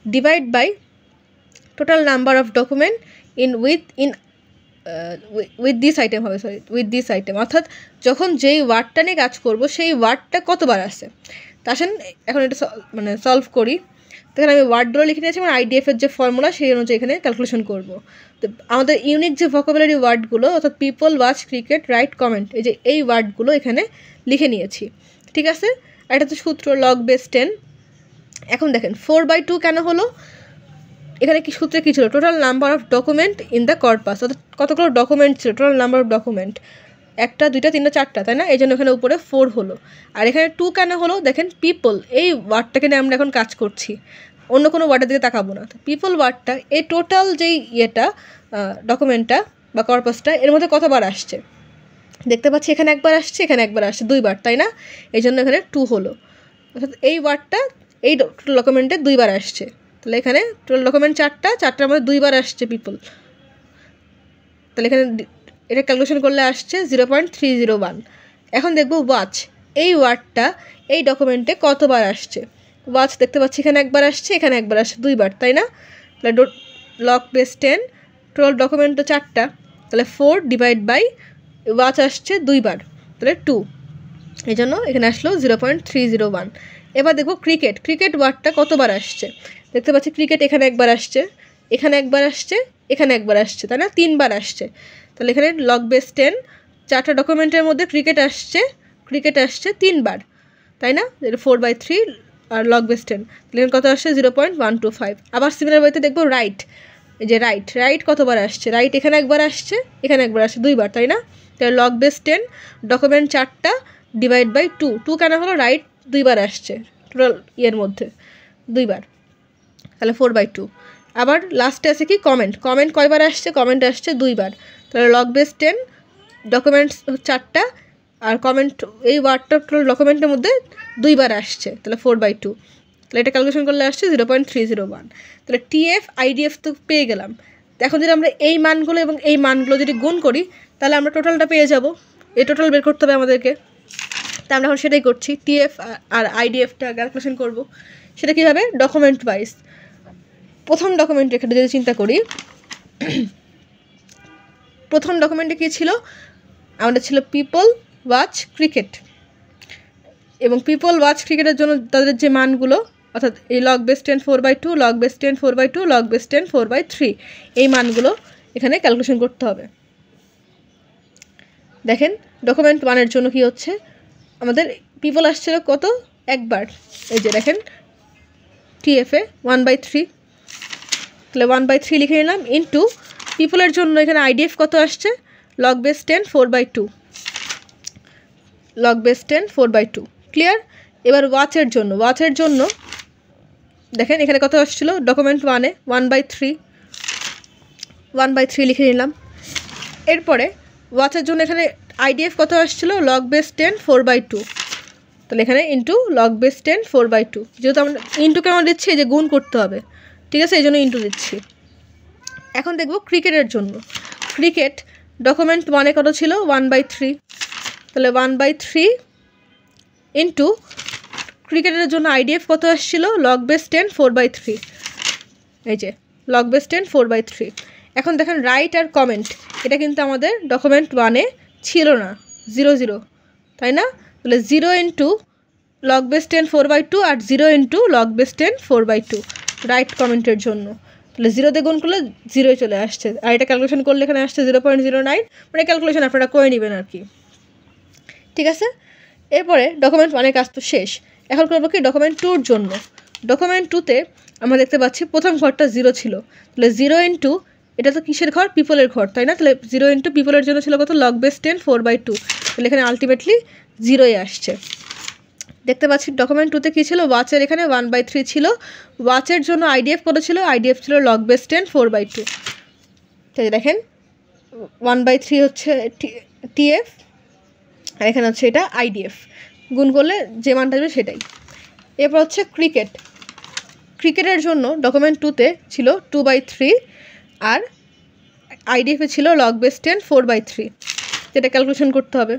Divide by total number of document with this item হবে, উইথ দিস আইটেম, অর্থাৎ যখন যেই ওয়ার্ডটা নিয়ে কাজ করব সেই ওয়ার্ডটা কতবার আছে। তা আসেন এখন এটা সলভ করি। তো এখানে আমি ওয়ার্ডগুলো লিখে নিয়েছি এবং আইডিএফের যে ফর্মুলা সেই অনুযায়ী এখানে ক্যালকুলেশন করব। তো আমাদের ইউনিক যে ভোকাবুলারি ওয়ার্ডগুলো অর্থাৎ people, watch, cricket, right, comment, এই যে এই ওয়ার্ডগুলো এখানে লিখে নিয়েছি, ঠিক আছে? আর এটা তো সূত্র লগ বেস 10। এখন দেখেন 4/2 কেন হলো? এখানে কি সূত্রে কী ছিল? Total number of document in the corpus, অর্থাৎ কতগুলো ডকুমেন্ট ছিল, টোটাল নাম্বার অফ ডকুমেন্ট 1টা 2টা 3টা 4টা, তাই না? এই জন্য এখানে উপরে 4 হলো। আর এখানে 2 কেন হলো? দেখেন পিপল এই ওয়ার্ডটাকে নিয়ে আমরা এখন কাজ করছি, অন্য কোনো ওয়ার্ডের দিকে তাকাবো না। পিপল ওয়ার্ডটা এই টোটাল যেই ডকুমেন্টটা বা কর্পাসটা এর মধ্যে কতবার আসছে দেখতে পাচ্ছি, এখানে একবার আসছে, এখানে একবার আসছে, 2বার, তাই না? এই জন্য এখানে 2 হলো। অর্থাৎ এই ওয়ার্ডটা এই টোটাল ডকুমেন্টে 2বার আসছে, তাহলে এখানে টোটাল ডকুমেন্ট 4টার মধ্যে 2বার আসছে পিপল, তাহলে এখানে এটা ক্যালকুলেশন করলে আসছে 0.301। এখন দেখব ওয়াচ, এই ওয়ার্ডটা এই ডকুমেন্টে কতবার আসছে। ওয়াচ দেখতে পাচ্ছি এখানে একবার আসছে, এখানে একবার আসছে, দুইবার, তাই না? তাহলে লগ বেস 10, টোটাল ডকুমেন্ট তো 4টা, তাহলে 4 ডিভাইড বাই ওয়াচ আসছে দুইবার, তাহলে 2, এই জন্য এখানে আসলো 0.301। এবার দেখব ক্রিকেট, ক্রিকেট ওয়ার্ডটা কতবার আসছে। দেখতে পাচ্ছি ক্রিকেট এখানে একবার আসছে, এখানে একবার আসছে, এখানে একবার আসছে, তাই না? 3বার আসছে। তাহলে এখানে লগ বেস 10, 4টা ডকুমেন্টের মধ্যে ক্রিকেট আসছে 3বার, তাই না? 4/3 আর লগ বেস 10, তাহলে কত আসছে 0.125। আবার সিমিলার ওয়েতে দেখবো রাইট, এই যে রাইট কতবার আসছে। রাইট এখানে একবার আসছে, এখানে একবার আসছে, দুইবার, তাই না? তাহলে লগ বেস 10, ডকুমেন্ট 4টা ডিভাইড বাই 2 কেন হলো? রাইট দুইবার আসছে টোটাল ইয়ের মধ্যে, দুইবার, তাহলে 4/2। আবার লাস্টে আছে কি কমেন্ট, কয়বার আসছে? কমেন্ট আসছে দুইবার, তাহলে লগ বেস 10, ডকুমেন্টস 4টা আর কমেন্ট এই ওয়ার্ডটা টোটাল ডকুমেন্টের মধ্যে দুইবার আসছে, তাহলে 4/2। তাহলে এটা ক্যালকুলেশন করলে আসছে 0.301। তাহলে টিএফ আইডিএফ তো পেয়ে গেলাম। এখন যদি আমরা এই মানগুলো এবং এই মানগুলো যদি গুণ করি তাহলে আমরা টোটালটা পেয়ে যাব। এই টোটাল বের করতে হবে আমাদেরকে, তা আমরা এখন সেটাই করছি। টিএফ আর আইডিএফটা ক্যালকুলেশন করব, সেটা কীভাবে? Document wise. প্রথম ডকুমেন্টের এখানে যদি চিন্তা করি, প্রথম ডকুমেন্টে কী ছিল? আমাদের ছিল পিপল ওয়াচ ক্রিকেট, এবং পিপল ওয়াচ ক্রিকেটের জন্য তাদের যে মানগুলো, অর্থাৎ এই log base 10 4/2, log base 10 4/2, log base 10 4/3, এই মানগুলো এখানে ক্যালকুলেশন করতে হবে। দেখেন ডকুমেন্ট 1-এর জন্য কি হচ্ছে, আমাদের পিপল আসছিল কত? একবার, এই যে দেখেন টিএফে 1/3, তাহলে 1/3 লিখে নিলাম, ইন্টু পিপলের জন্য এখানে আইডিএফ কত আসছে? Log base 10 4/2, log base 10 4/2, clear? এবার ওয়াচের জন্য দেখেন এখানে কত আসছিল? ডকুমেন্ট 1-এ 1/3 লিখে নিলাম। এরপরে ওয়াচের জন্য এখানে আইডিএফ কত আসছিল? লগ বেস 10 4/2, তাহলে এখানে ইন্টু লগ বেস 10 4/2, যেহেতু আমরা ইন্টু কেমন দিচ্ছি, এই যে গুণ করতে হবে, ঠিক আছে, এই জন্য ইন্টু দিচ্ছি। এখন দেখব ক্রিকেটের জন্য। ক্রিকেট ডকুমেন্ট 1-এ কত ছিল? 1/3, তাহলে 1/3 ইন্টু ক্রিকেটের জন্য আইডিএফ কত আসছিল? লগ বেস 10 4/3, এই যে লগ বেস 10 4/3। এখন দেখেন রাইট আর কমেন্ট, এটা কিন্তু আমাদের ডকুমেন্ট 1-এ ছিল না, 0 তাই না? তাহলে 0 ইন্টু লগ বেস 10 4/2 আর 0 ইন্টু লগ বেস 10 4/2 রাইট কমেন্টের জন্য, তাহলে 0 দিয়ে গুণ করলে 0 চলে আসছে, আর এটা ক্যালকুলেশন করলে এখানে আসছে 0.09, মানে ক্যালকুলেশন আপনারা করে নেবেন আর কি, ঠিক আছে? এরপরে ডকুমেন্ট 1-এর কাজ তো শেষ। এখন করবো কি ডকুমেন্ট 2-র জন্য। ডকুমেন্ট 2-তে আমরা দেখতে পাচ্ছি প্রথম ঘরটা 0 ছিল, তাহলে 0 ইন্টু, এটা তো কিসের ঘর? পিপলের ঘর, তাই না? তাহলে 0 ইন্টু পিপলের জন্য ছিল কত? লগ বেস 10 4/2, তাহলে এখানে আলটিমেটলি 0-ই আসছে। দেখতে পাচ্ছি ডকুমেন্ট 2-তে কী ছিল? ওয়াচের এখানে 1/3 ছিল, ওয়াচের জন্য আইডিএফ কত ছিল? আইডিএফ ছিল লগ বেস 10 4/2, তাই দেখেন 1/3 হচ্ছে টিএফ, আর এখানে হচ্ছে এটা আইডিএফ, গুণ করলে যে মানটা আসবে সেটাই। এরপর হচ্ছে ক্রিকেটের জন্য ডকুমেন্ট 2-তে ছিল 2/3 আর আইডিএফে ছিল লগ বেস 10 4/3, যেটা ক্যালকুলেশন করতে হবে।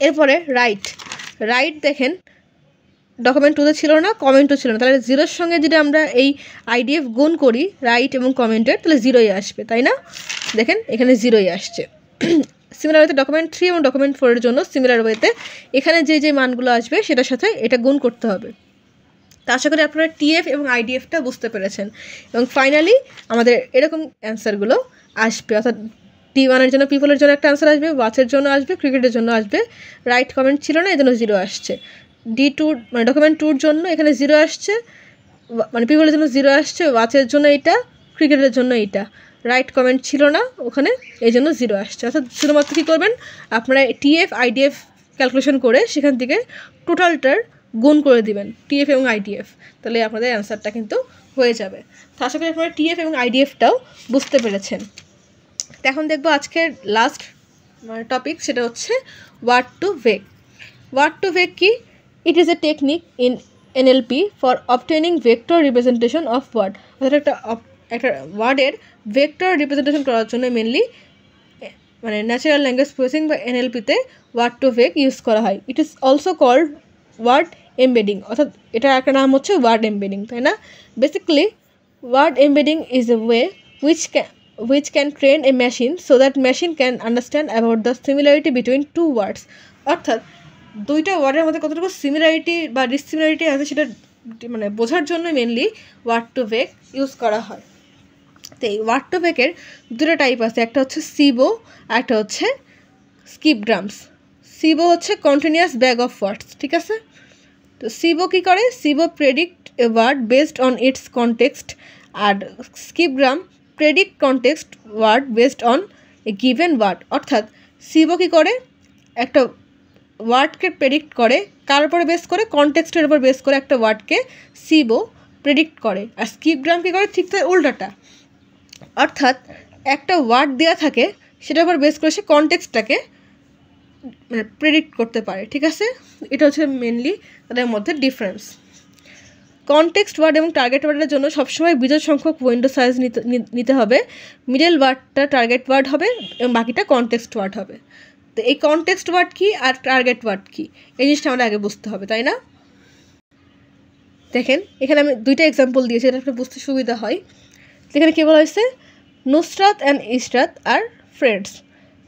এরপরে রাইট দেখেন ডকুমেন্ট 2-তে ছিল না, কমেন্টও ছিল না, তাহলে 0-এর সঙ্গে যদি আমরা এই আইডিএফ গুণ করি রাইট এবং কমেন্টের, তাহলে 0-ই আসবে, তাই না? দেখেন এখানে 0-ই আসছে। সিমিলার ওয়েতে ডকুমেন্ট 3 এবং ডকুমেন্ট 4-এর জন্য সিমিলার ওয়েতে এখানে যে মানগুলো আসবে সেটার সাথে এটা গুণ করতে হবে। তা আশা করি আপনারা টিএফ এবং আইডিএফটা বুঝতে পেরেছেন, এবং ফাইনালি আমাদের এরকম অ্যান্সারগুলো আসবে, অর্থাৎ D1-এর জন্য পিপলের জন্য একটা অ্যান্সার আসবে, ওয়াচের জন্য আসবে, ক্রিকেটের জন্য আসবে, রাইট কমেন্ট ছিল না এই জন্য 0 আসছে। D2 মানে ডকুমেন্ট 2-র জন্য এখানে 0 আসছে, মানে পিপলের জন্য 0 আসছে, ওয়াচের জন্য এইটা, ক্রিকেটের জন্য এইটা, রাইট কমেন্ট ছিল না ওখানে এই জন্য 0 আসছে। অর্থাৎ শুধুমাত্র কী করবেন আপনারা টিএফ আইডিএফ ক্যালকুলেশন করে সেখান থেকে টোটালটার গুণ করে দিবেন টিএফ এবং আইডিএফ, তাহলে আপনাদের অ্যান্সারটা কিন্তু হয়ে যাবে। তো আশা করি আপনারা টিএফ এবং আইডিএফটাও বুঝতে পেরেছেন। তো এখন দেখবো আজকের লাস্ট টপিক, সেটা হচ্ছে word to vec. Word to vec কি? It is a technique in NLP for obtaining vector representation of word. অর্থাৎ একটা ওয়ার্ডের ভেক্টর রিপ্রেজেন্টেশন করার জন্য মেনলি মানে ন্যাচারাল ল্যাঙ্গুয়েজ প্রসেসিং বা এনএলপিতে ওয়ার্ড টু ভেক ইউজ করা হয়। It is also called word embedding, অর্থাৎ এটার একটা নাম হচ্ছে ওয়ার্ড এমবেডিং, তাই না? Basically word embedding is a way which can train a machine so that machine can understand about the similarity between two words. অর্থাৎ দুইটা ওয়ার্ডের মধ্যে কতটুকু সিমিলারিটি বা ডিসিমিলারিটি আছে সেটা মানে বোঝার জন্য mainly word to vec use করা হয়। তো এই ওয়ার্ড টু ভেকের দুটো টাইপ আছে, একটা হচ্ছে সিবো আর একটা হচ্ছে স্কিপগ্রামস। সিবো হচ্ছে কন্টিনিউয়াস ব্যাগ অফ ওয়ার্ডস, ঠিক আছে? তো সিবো কী করে? সিবো predict a word based on its context, আর skip gram predict context word based on a given word. অর্থাৎ সিবো কী করে? একটা ওয়ার্ডকে প্রেডিক্ট করে, কার উপরে বেস করে? কনটেক্সটের উপর বেস করে একটা ওয়ার্ডকে সিবো প্রেডিক্ট করে। আর স্কিপগ্রাম কী করে? ঠিক তার উল্টাটা, অর্থাৎ একটা ওয়ার্ড দেওয়া থাকে সেটার উপর বেস করে সে কনটেক্সটটাকে মানে প্রেডিক্ট করতে পারে, ঠিক আছে? এটা হচ্ছে মেনলি তাদের মধ্যে ডিফারেন্স। কনটেক্সট ওয়ার্ড এবং টার্গেট ওয়ার্ডের জন্য সবসময় বিজোড় সংখ্যক উইন্ডো সাইজ নিতে হবে। মিডল ওয়ার্ডটা টার্গেট ওয়ার্ড হবে এবং বাকিটা কনটেক্সট ওয়ার্ড হবে। তো এই কনটেক্সট ওয়ার্ড কী আর টার্গেট ওয়ার্ড কী, এই জিনিসটা আমরা আগে বুঝতে হবে, তাই না? দেখেন এখানে আমি দুইটা এক্সাম্পল দিয়েছি, এটা আপনার বুঝতে সুবিধা হয়। এখানে কী বলা হয়েছে? নুসরাত অ্যান্ড ইশরাত আর ফ্রেন্ডস।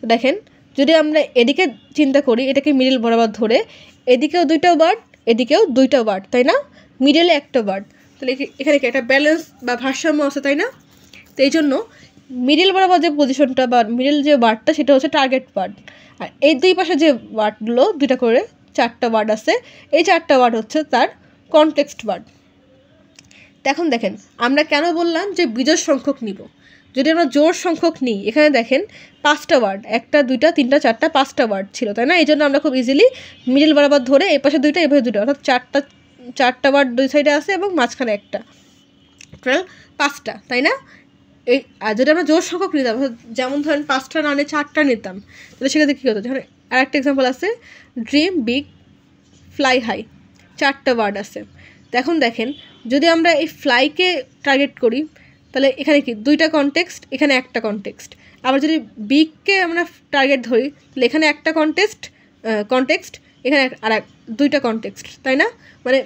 দেখেন যদি আমরা এদিকে চিন্তা করি, এটাকে মিডল বরাবর ধরে, এদিকেও দুইটা ওয়ার্ড এদিকেও দুইটা ওয়ার্ড, তাই না? মিডলে একটা ওয়ার্ড, তাহলে এখানে কি একটা ব্যালেন্স বা ভারসাম্য আছে, তাই না? তো এই জন্য মিডল বরাবর যে পজিশনটা বা মিডল যে ওয়ার্ডটা সেটা হচ্ছে টার্গেট ওয়ার্ড, আর এই দুই পাশে যে ওয়ার্ডগুলো দুইটা করে চারটা ওয়ার্ড আছে, এই চারটা ওয়ার্ড হচ্ছে তার কনটেক্সট ওয়ার্ড। এখন দেখেন আমরা কেন বললাম যে বিজোড় সংখ্যক নিব? যদি আমরা জোড় সংখ্যক নিই, এখানে দেখেন 5টা ওয়ার্ড, 1টা 2টা 3টা 4টা 5টা ওয়ার্ড ছিল, তাই না? এই জন্য আমরা খুব ইজিলি মিডল বরাবর ধরে এই পাশে দুইটা এই পাশে দুটো, অর্থাৎ চারটা ওয়ার্ড দুই সাইডে আছে এবং মাঝখানে একটা, টোটাল 5টা, তাই না? এই আর যদি আমরা জোড় সংখ্যক নিতাম, যেমন ধরেন 5টা না নিয়ে 4টা নিতাম, তাহলে সেক্ষেত্রে কী হতো? যখন আরেকটা এক্সাম্পল আছে, ড্রিম বিগ ফ্লাই হাই, 4টা ওয়ার্ড আছে। এখন দেখেন যদি আমরা এই ফ্লাইকে টার্গেট করি তাহলে এখানে কি দুইটা কনটেক্সট, এখানে একটা কনটেক্সট। আবার যদি বিগকে আমরা টার্গেট ধরি তাহলে এখানে একটা কনটেক্সট, এখানে আর দুইটা কনটেক্সট, তাই না? মানে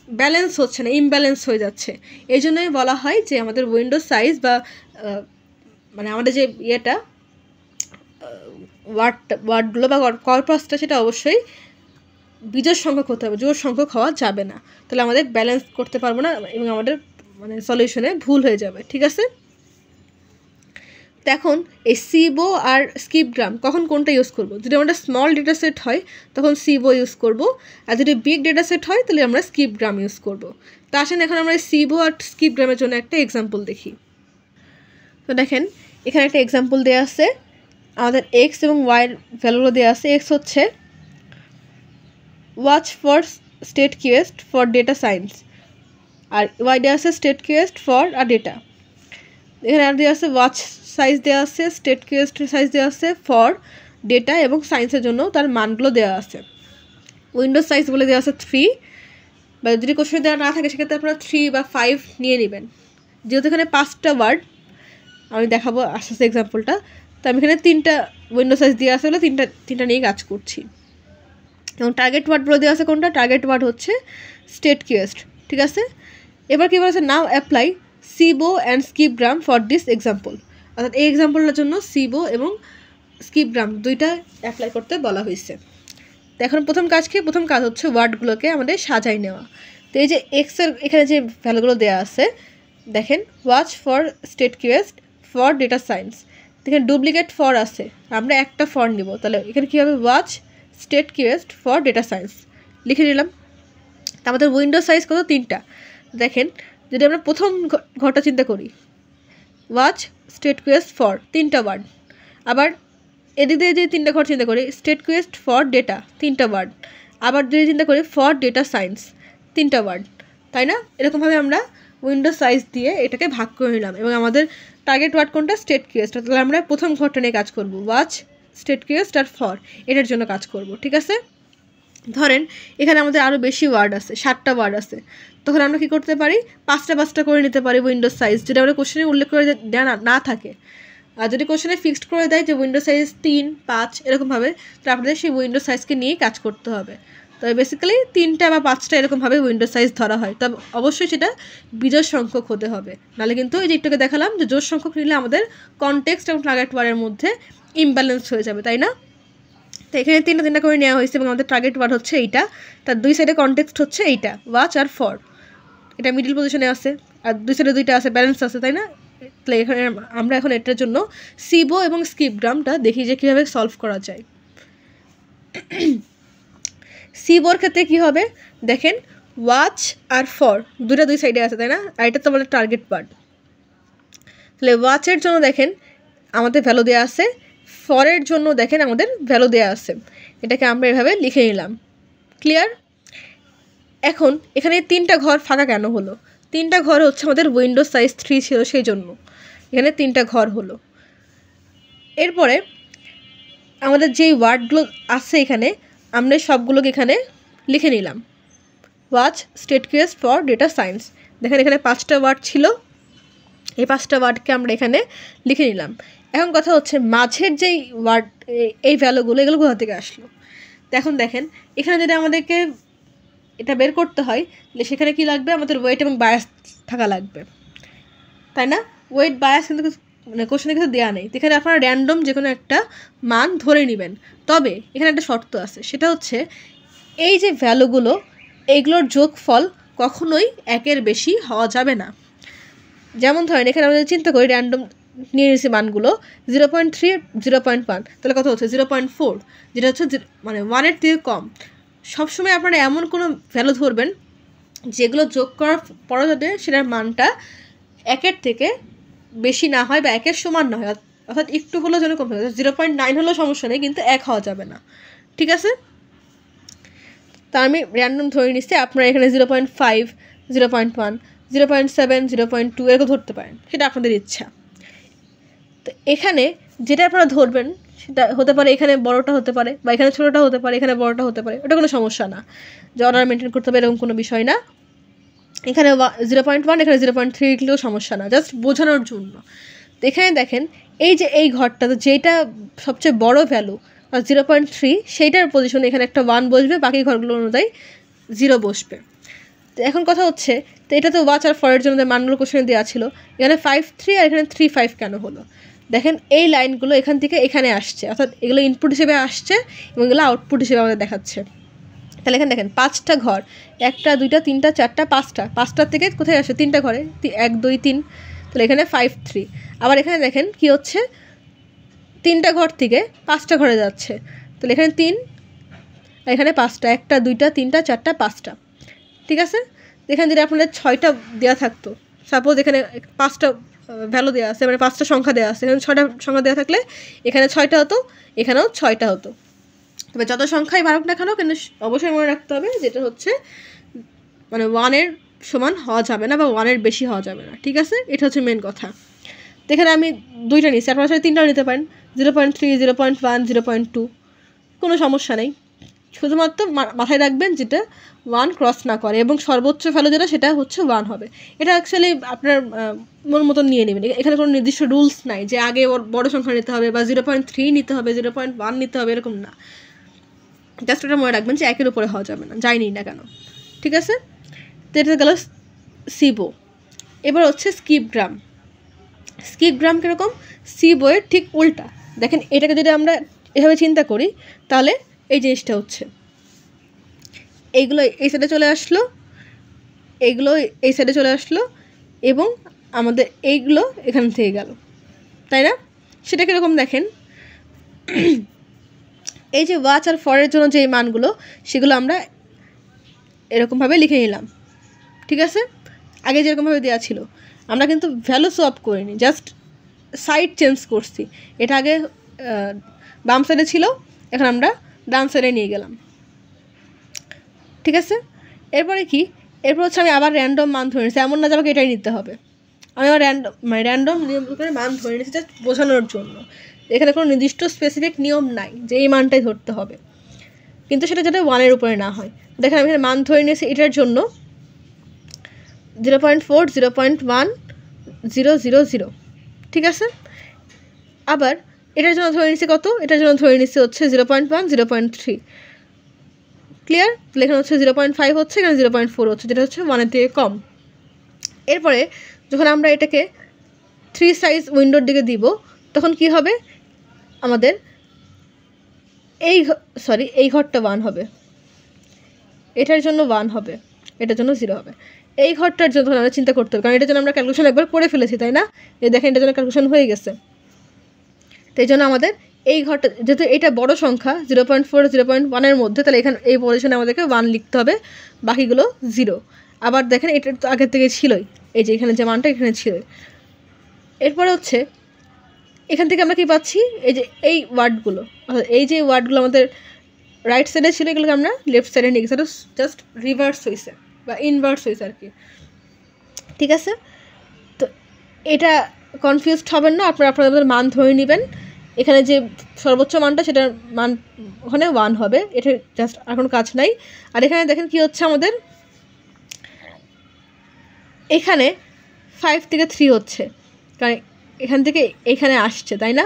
ব্যালেন্স হচ্ছে না, ইমব্যালেন্স হয়ে যাচ্ছে। এই জন্যই বলা হয় যে আমাদের উইন্ডো সাইজ বা মানে আমাদের যে ইয়েটা ওয়ার্ডগুলো বা কর্পাসটা সেটা অবশ্যই বিজোড় সংখ্যক হতে হবে, জোড় সংখ্যক হওয়া যাবে না, তাহলে আমাদের ব্যালেন্স করতে পারবো না এবং আমাদের মানে সলিউশনে ভুল হয়ে যাবে, ঠিক আছে? তো এখন এই সিবো আর স্কিপগ্রাম কখন কোনটা ইউজ করব? যদি আমাদের স্মল ডেটা সেট হয় তখন সিবো ইউজ করব, আর যদি বিগ ডেটা সেট হয় তাহলে আমরা স্কিপগ্রাম ইউজ করব। তো আসেন এখন আমরা সিবো আর স্কিপগ্রামের জন্য একটা এক্সাম্পল দেখি। তো দেখেন এখানে একটা এক্সাম্পল দেওয়া আছে, আমাদের এক্স এবং ওয়াইয়ের ভ্যালুগুলো দেওয়া আছে। এক্স হচ্ছে watch for state quest for data science, আর ওয়াই দেওয়া আছে স্টেট কিওয়েস্ট ফর আর ডেটা। এখানে আর দেওয়া আছে ওয়াচ সাইজ দেওয়া আছে, স্টেট কিওয়েস্টের সাইজ দেওয়া আছে ফর ডেটা এবং সায়েন্সের জন্য তার মানগুলো দেওয়া আছে। উইন্ডোজ সাইজ বলে দেওয়া আছে 3, বা যদি কোশ্চেন দেওয়া না থাকে সেক্ষেত্রে আপনারা 3 বা 5 নিয়ে নেবেন। যেহেতু এখানে 5টা ওয়ার্ড আমি দেখাবো আস্তে আস্তে এক্সাম্পলটা, তো আমি এখানে 3টা উইন্ডো সাইজ দেওয়া আছে বলে তিনটা নিয়ে কাজ করছি। এবং টার্গেট ওয়ার্ডগুলো দেওয়া আছে কোনটা? টার্গেট ওয়ার্ড হচ্ছে স্টেট কিওয়েস্ট, ঠিক আছে? এবার কী বলেছে? নাও অ্যাপ্লাই সিবো and skip gram for this example, অর্থাৎ এই এক্সাম্পলটার জন্য সিবো এবং স্কিপগ্রাম দুইটা অ্যাপ্লাই করতে বলা হয়েছে। তো এখন প্রথম কাজ হচ্ছে ওয়ার্ডগুলোকে আমাদের সাজাই নেওয়া। তো এই যে এক্সের এখানে যে ভ্যালুগুলো দেওয়া আছে, দেখেন watch for state quest for data science, এখানে ডুপ্লিকেট ফর আছে, আমরা একটা ফর নিব, তাহলে এখানে কী হবে? Watch state quest for data science লিখে নিলাম। তা আমাদের উইন্ডো সাইজ কত? 3টা। দেখেন যদি আমরা প্রথম ঘরটা চিন্তা করি, ওয়াচ স্টেট কিওয়েস্ট ফর 3টা ওয়ার্ড, আবার এদিকে যে 3টা ঘর চিন্তা করি, স্টেট কিওয়েস্ট ফর ডেটা 3টা ওয়ার্ড, আবার যদি চিন্তা করি ফর ডেটা সায়েন্স 3টা ওয়ার্ড, তাই না? এরকমভাবে আমরা উইন্ডো সাইজ দিয়ে এটাকে ভাগ করে নিলাম এবং আমাদের টার্গেট ওয়ার্ড কোনটা? স্টেট কিওয়েস্ট। তাহলে আমরা প্রথম ঘরটা নিয়ে কাজ করব, ওয়াচ স্টেট কিওয়েস্ট আর ফর, এটার জন্য কাজ করব, ঠিক আছে? ধরেন এখানে আমাদের আরও বেশি ওয়ার্ড আছে, 7টা ওয়ার্ড আছে, তখন আমরা কী করতে পারি? 5টা করে নিতে পারি উইন্ডোজ সাইজ, যদি আমরা কোশ্চেনে উল্লেখ করে দেওয়া না থাকে। আর যদি কোশ্চেনে ফিক্সড করে দেয় যে উইন্ডো সাইজ 3, 5 এরকমভাবে, তো আপনাদের সেই উইন্ডো সাইজকে নিয়েই কাজ করতে হবে। তবে বেসিক্যালি 3টা বা 5টা এরকমভাবে উইন্ডো সাইজ ধরা হয়, তবে অবশ্যই সেটা বিজোড় সংখ্যক হতে হবে, নাহলে কিন্তু এই যে একটুকে দেখালাম যে জোড় সংখ্যক নিলে আমাদের কনটেক্সট এবং টার্গেট ওয়ার্ডের মধ্যে ইমব্যালেন্স হয়ে যাবে, তাই না? তো এখানে 3টা করে নেওয়া হয়েছে এবং আমাদের টার্গেট ওয়ার্ড হচ্ছে এইটা, তার 2 সাইডে কনটেক্সট হচ্ছে এইটা ওয়াচ আর ফর, এটা মিডল পজিশনে আছে আর 2 সাইডে 2টা আছে, ব্যালেন্স আছে, তাই না? তাহলে এখানে আমরা এখন এটার জন্য সিবো এবং স্কিপগ্রামটা দেখি যে কীভাবে সলভ করা যায়। সিবোর ক্ষেত্রে কী হবে দেখেন, ওয়াচ আর ফর 2 সাইডে আছে, তাই না? আর এটা তো আমাদের টার্গেট ওয়ার্ড। তাহলে ওয়াচের জন্য দেখেন আমাদের ভ্যালু দেওয়া আছে, ফরের জন্য দেখেন আমাদের ভ্যালু দেওয়া আছে, এটাকে আমরা এভাবে লিখে নিলাম। ক্লিয়ার? এখন এখানে 3টা ঘর ফাঁকা কেন হলো? 3টা ঘর হচ্ছে আমাদের উইন্ডো সাইজ 3 ছিল সেই জন্য এখানে 3টা ঘর হলো। এরপরে আমাদের যেই ওয়ার্ডগুলো আছে এখানে আমরা সবগুলোকে এখানে লিখে নিলাম। Watch, state request, for, data science. দেখেন এখানে 5টা ওয়ার্ড ছিল, এই 5টা ওয়ার্ডকে আমরা এখানে লিখে নিলাম। এখন কথা হচ্ছে মাঝের যেই ওয়ার্ড, এই ভ্যালুগুলো এগুলো কোথা থেকে আসলো? তো এখন দেখেন এখানে যদি আমাদেরকে এটা বের করতে হয় তাহলে সেখানে কি লাগবে, আমাদের ওয়েট এবং বায়াস থাকা লাগবে, তাই না? ওয়েট বায়াস কিন্তু মানে কোশ্চেনে কিছু দেওয়া নেই, এখানে আপনারা র্যান্ডম যে কোনো একটা মান ধরে নেবেন। তবে এখানে একটা শর্ত আছে, সেটা হচ্ছে এই যে ভ্যালুগুলো এইগুলোর যোগফল কখনোই 1-এর বেশি হওয়া যাবে না। যেমন ধরেন এখানে আমরা চিন্তা করি র্যান্ডম নিয়ে নিয়েছি মানগুলো 0.3, 0.1, তাহলে কত হচ্ছে 0.4, যেটা হচ্ছে মানে 1-এর থেকে কম। সবসময় আপনারা এমন কোনো ভ্যালু ধরবেন যেগুলো যোগ করার পরে যাতে সেটার মানটা 1-এর থেকে বেশি না হয় বা 1-এর সমান না হয়, অর্থাৎ একটু হলেও যেন কম হয়। 0.9 হলেও সমস্যা নেই, কিন্তু 1 হওয়া যাবে না, ঠিক আছে? তা আমি র্যান্ডম ধরে নিচ্ছি, আপনারা এখানে 0.5, 0.1, 0.7, 0.2 এরকম ধরতে পারেন, সেটা আপনাদের ইচ্ছা। তো এখানে যেটা আপনারা ধরবেন সেটা হতে পারে এখানে বড়টা হতে পারে বা এখানে ছোটোটা হতে পারে, এখানে বড়টা হতে পারে, ওটা কোনো সমস্যা না, যে অর্ডার মেনটেন করতে হবে এরকম কোনো বিষয় না। এখানে 0.1, এখানে 0.3 লিখলেও সমস্যা না, জাস্ট বোঝানোর জন্য। তো এখানে দেখেন এই যে এই ঘরটা, তো যেটা সবচেয়ে বড় ভ্যালু 0.3, সেইটার পজিশনে এখানে একটা 1 বসবে, বাকি ঘরগুলো অনুযায়ী 0 বসবে। তো এখন কথা হচ্ছে, তো এটা তো ওয়াচ আর ফরের জন্য মানগুলো কোশ্চেনে দেওয়া ছিল, এখানে 5.3 আর এখানে 3.5 কেন হলো? দেখেন এই লাইনগুলো এখান থেকে এখানে আসছে, অর্থাৎ এগুলো ইনপুট হিসেবে আসছে এবং এগুলো আউটপুট হিসেবে আমাদের দেখাচ্ছে। তাহলে এখানে দেখেন 5টা ঘর, 1টা 2টা 3টা 4টা 5টার থেকে কোথায় আসে? 3টা ঘরে, 1 2 3, তাহলে এখানে 5 3। আবার এখানে দেখেন কি হচ্ছে, 3টা ঘর থেকে 5টা ঘরে যাচ্ছে, তাহলে এখানে 3 আর এখানে 5টা, 1টা 2টা 3টা 4টা 5টা, ঠিক আছে? এখানে যদি আপনাদের 6টা দেওয়া থাকতো, সাপোজ এখানে 5টা ভ্যালু দেওয়া আছে, মানে 5টা সংখ্যা দেওয়া আছে, এখানে 6টা সংখ্যা দেওয়া থাকলে এখানে 6টা হতো, এখানেও 6টা হতো। তবে যত সংখ্যাই বাড়ুক না কেন, কিন্তু অবশ্যই মনে রাখতে হবে যেটা হচ্ছে মানে 1-এর সমান হওয়া যাবে না বা 1-এর বেশি হওয়া যাবে না, ঠিক আছে? এটা হচ্ছে মেন কথা। তো এখানে আমি 2টা নিচ্ছি, আপনারা সাথে 3টাও নিতে পারেন, 0.3, 0.1, 0.2, কোনো সমস্যা নেই। শুধুমাত্র মাথায় রাখবেন যেটা 1 ক্রস না করে এবং সর্বোচ্চ ভ্যালু যেটা সেটা হচ্ছে 1 হবে। এটা অ্যাকচুয়ালি আপনার মন মতন নিয়ে নেবেন, এখানে কোনো নির্দিষ্ট রুলস নাই যে আগে বড় সংখ্যা নিতে হবে বা 0.3 নিতে হবে, 0.1 নিতে হবে, এরকম না। জাস্ট ওটা মনে রাখবেন যে 1-এর উপরে হওয়া যাবে না, যাই নিই না কেন, ঠিক আছে? তো এটা গেল সিবো। এবার হচ্ছে স্কিপগ্রাম। স্কিপগ্রাম কীরকম? সিবোয়ের ঠিক উল্টা। দেখেন এটাকে যদি আমরা এভাবে চিন্তা করি তাহলে এই জিনিসটা হচ্ছে, এইগুলো এই সাইডে চলে আসলো, এইগুলো এই সাইডে চলে আসলো এবং আমাদের এইগুলো এখান থেকে গেল, তাই না? সেটা কীরকম দেখেন, এই যে ওয়াচ আর ফরের জন্য যে মানগুলো সেগুলো আমরা এরকমভাবে লিখে নিলাম, ঠিক আছে? আগে যেরকমভাবে দেওয়া ছিল, আমরা কিন্তু ভ্যালু সোয়াপ করিনি, জাস্ট সাইড চেঞ্জ করছি। এটা আগে বাম সাইডে ছিল, এখন আমরা ডান সাইডে নিয়ে গেলাম, ঠিক আছে? এরপরে কি, এরপর হচ্ছে আমি আবার র্যান্ডম মান ধরে নিচ্ছি, এমন না যে আমাকে এটাই নিতে হবে, আমি আবার র্যান্ডম নিয়ম করে মান ধরে নিচ্ছি জাস্ট বোঝানোর জন্য। এখানে কোনো নির্দিষ্ট স্পেসিফিক নিয়ম নাই যে এই মানটাই ধরতে হবে, কিন্তু সেটা যাতে 1-এর উপরে না হয়। দেখেন আমি এখানে মান ধরে নিয়েছি এটার জন্য 0.4, 0.1, 0, 0, 0, ঠিক আছে? আবার এটার জন্য ধরে নিচ্ছি কত, এটার জন্য ধরে নিচ্ছি হচ্ছে 0.1 0.3, ক্লিয়ার। এখানে হচ্ছে 0.5 হচ্ছে, এখানে 0.4 হচ্ছে, যেটা হচ্ছে 1-এর থেকে কম। এরপরে যখন আমরা এটাকে 3 সাইজ উইন্ডোর দিকে দিব তখন কি হবে, আমাদের এই ঘরটা 1 হবে, এটার জন্য 1 হবে, এটার জন্য 0 হবে। এই ঘরটার জন্য আমরা চিন্তা করতে হবে, কারণ এটার জন্য আমরা ক্যালকুলেশন একবার করে ফেলেছি, তাই না? এই দেখেন এটার জন্য ক্যালকুলেশন হয়ে গেছে। তো এই জন্য আমাদের এই ঘরটা, যেহেতু এটা বড় সংখ্যা 0.4 0.1-এর মধ্যে, তাহলে এখানে এই পজিশনে আমাদেরকে 1 লিখতে হবে, বাকিগুলো 0। আবার দেখেন এটা তো আগের থেকে ছিলই, এই যে এখানে যে মানটা এখানে ছিলই। এরপরে হচ্ছে এখান থেকে আমরা কি পাচ্ছি, এই যে এই ওয়ার্ডগুলো, এই যে ওয়ার্ডগুলো আমাদের রাইট সাইডে ছিল, এগুলোকে আমরা লেফট সাইডে নিয়ে গেছি, জাস্ট রিভার্স হয়েছে বা ইনভার্স হয়েছে আর কি, ঠিক আছে? তো এটা কনফিউজড হবেন না, আপনাদের মান ধরে নেবেন। এখানে যে সর্বোচ্চ মানটা সেটার মান ওখানে 1 হবে, এটা জাস্ট আর কোনো কাজ নাই। আর এখানে দেখেন কি হচ্ছে, আমাদের এখানে 5 থেকে 3 হচ্ছে, কারণ এখান থেকে এখানে আসছে, তাই না?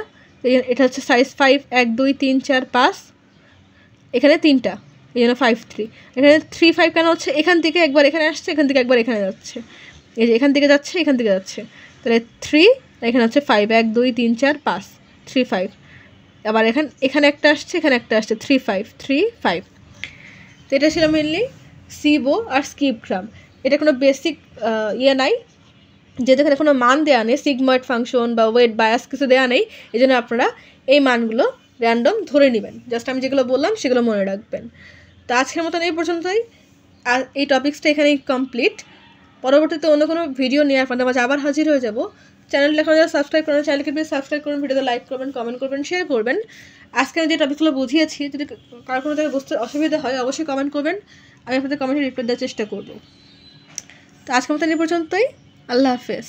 এটা হচ্ছে সাইজ 5, 1 2 3 4 5, এখানে 3টা, এই জন্য 5 3। এখানে 3 5 কেন হচ্ছে, এখান থেকে একবার এখানে আসছে, এখান থেকে একবার এখানে যাচ্ছে, এই যে এখান থেকে যাচ্ছে, এখান থেকে যাচ্ছে, তাহলে 3, এখানে হচ্ছে 5 1 2 3 4 5 3 5। আবার এখানে একটা আসছে, এখানে একটা আসছে, 3 5 3 5। তো এটা ছিল মেনলি সিবো আর স্কিপগ্রাম। এটা কোনো বেসিক নাই, যেহেতু এখানে কোনো মান দেওয়া নেই, সিগময়েড ফাংশন বা ওয়েট বায়াস কিছু দেওয়া নেই, এই জন্য আপনারা এই মানগুলো র্যান্ডম ধরে নেবেন। জাস্ট আমি যেগুলো বললাম সেগুলো মনে রাখবেন। তো আজকের মতন এই পর্যন্তই, আর এই টপিক্সটা এখানেই কমপ্লিট। পরবর্তীতে অন্য কোনো ভিডিও নিয়ে আপনাদের মাঝে আবার হাজির হয়ে যাব। চ্যানেলটা এখন যারা সাবস্ক্রাইব করেন, চ্যানেলকে প্লিজ সাবস্ক্রাইব করুন, ভিডিওতে লাইক করবেন, কমেন্ট করবেন, শেয়ার করবেন। আজকে আমি যে টপিকগুলো বুঝিয়েছি, যদি কারোর কোনো জায়গায় বুঝতে অসুবিধা হয় অবশ্যই কমেন্ট করবেন, আমি আপনাদের কমেন্টে রিপ্লাই দেওয়ার চেষ্টা করব। তো আজকের মতন এই পর্যন্তই, আল্লাহ হাফেজ।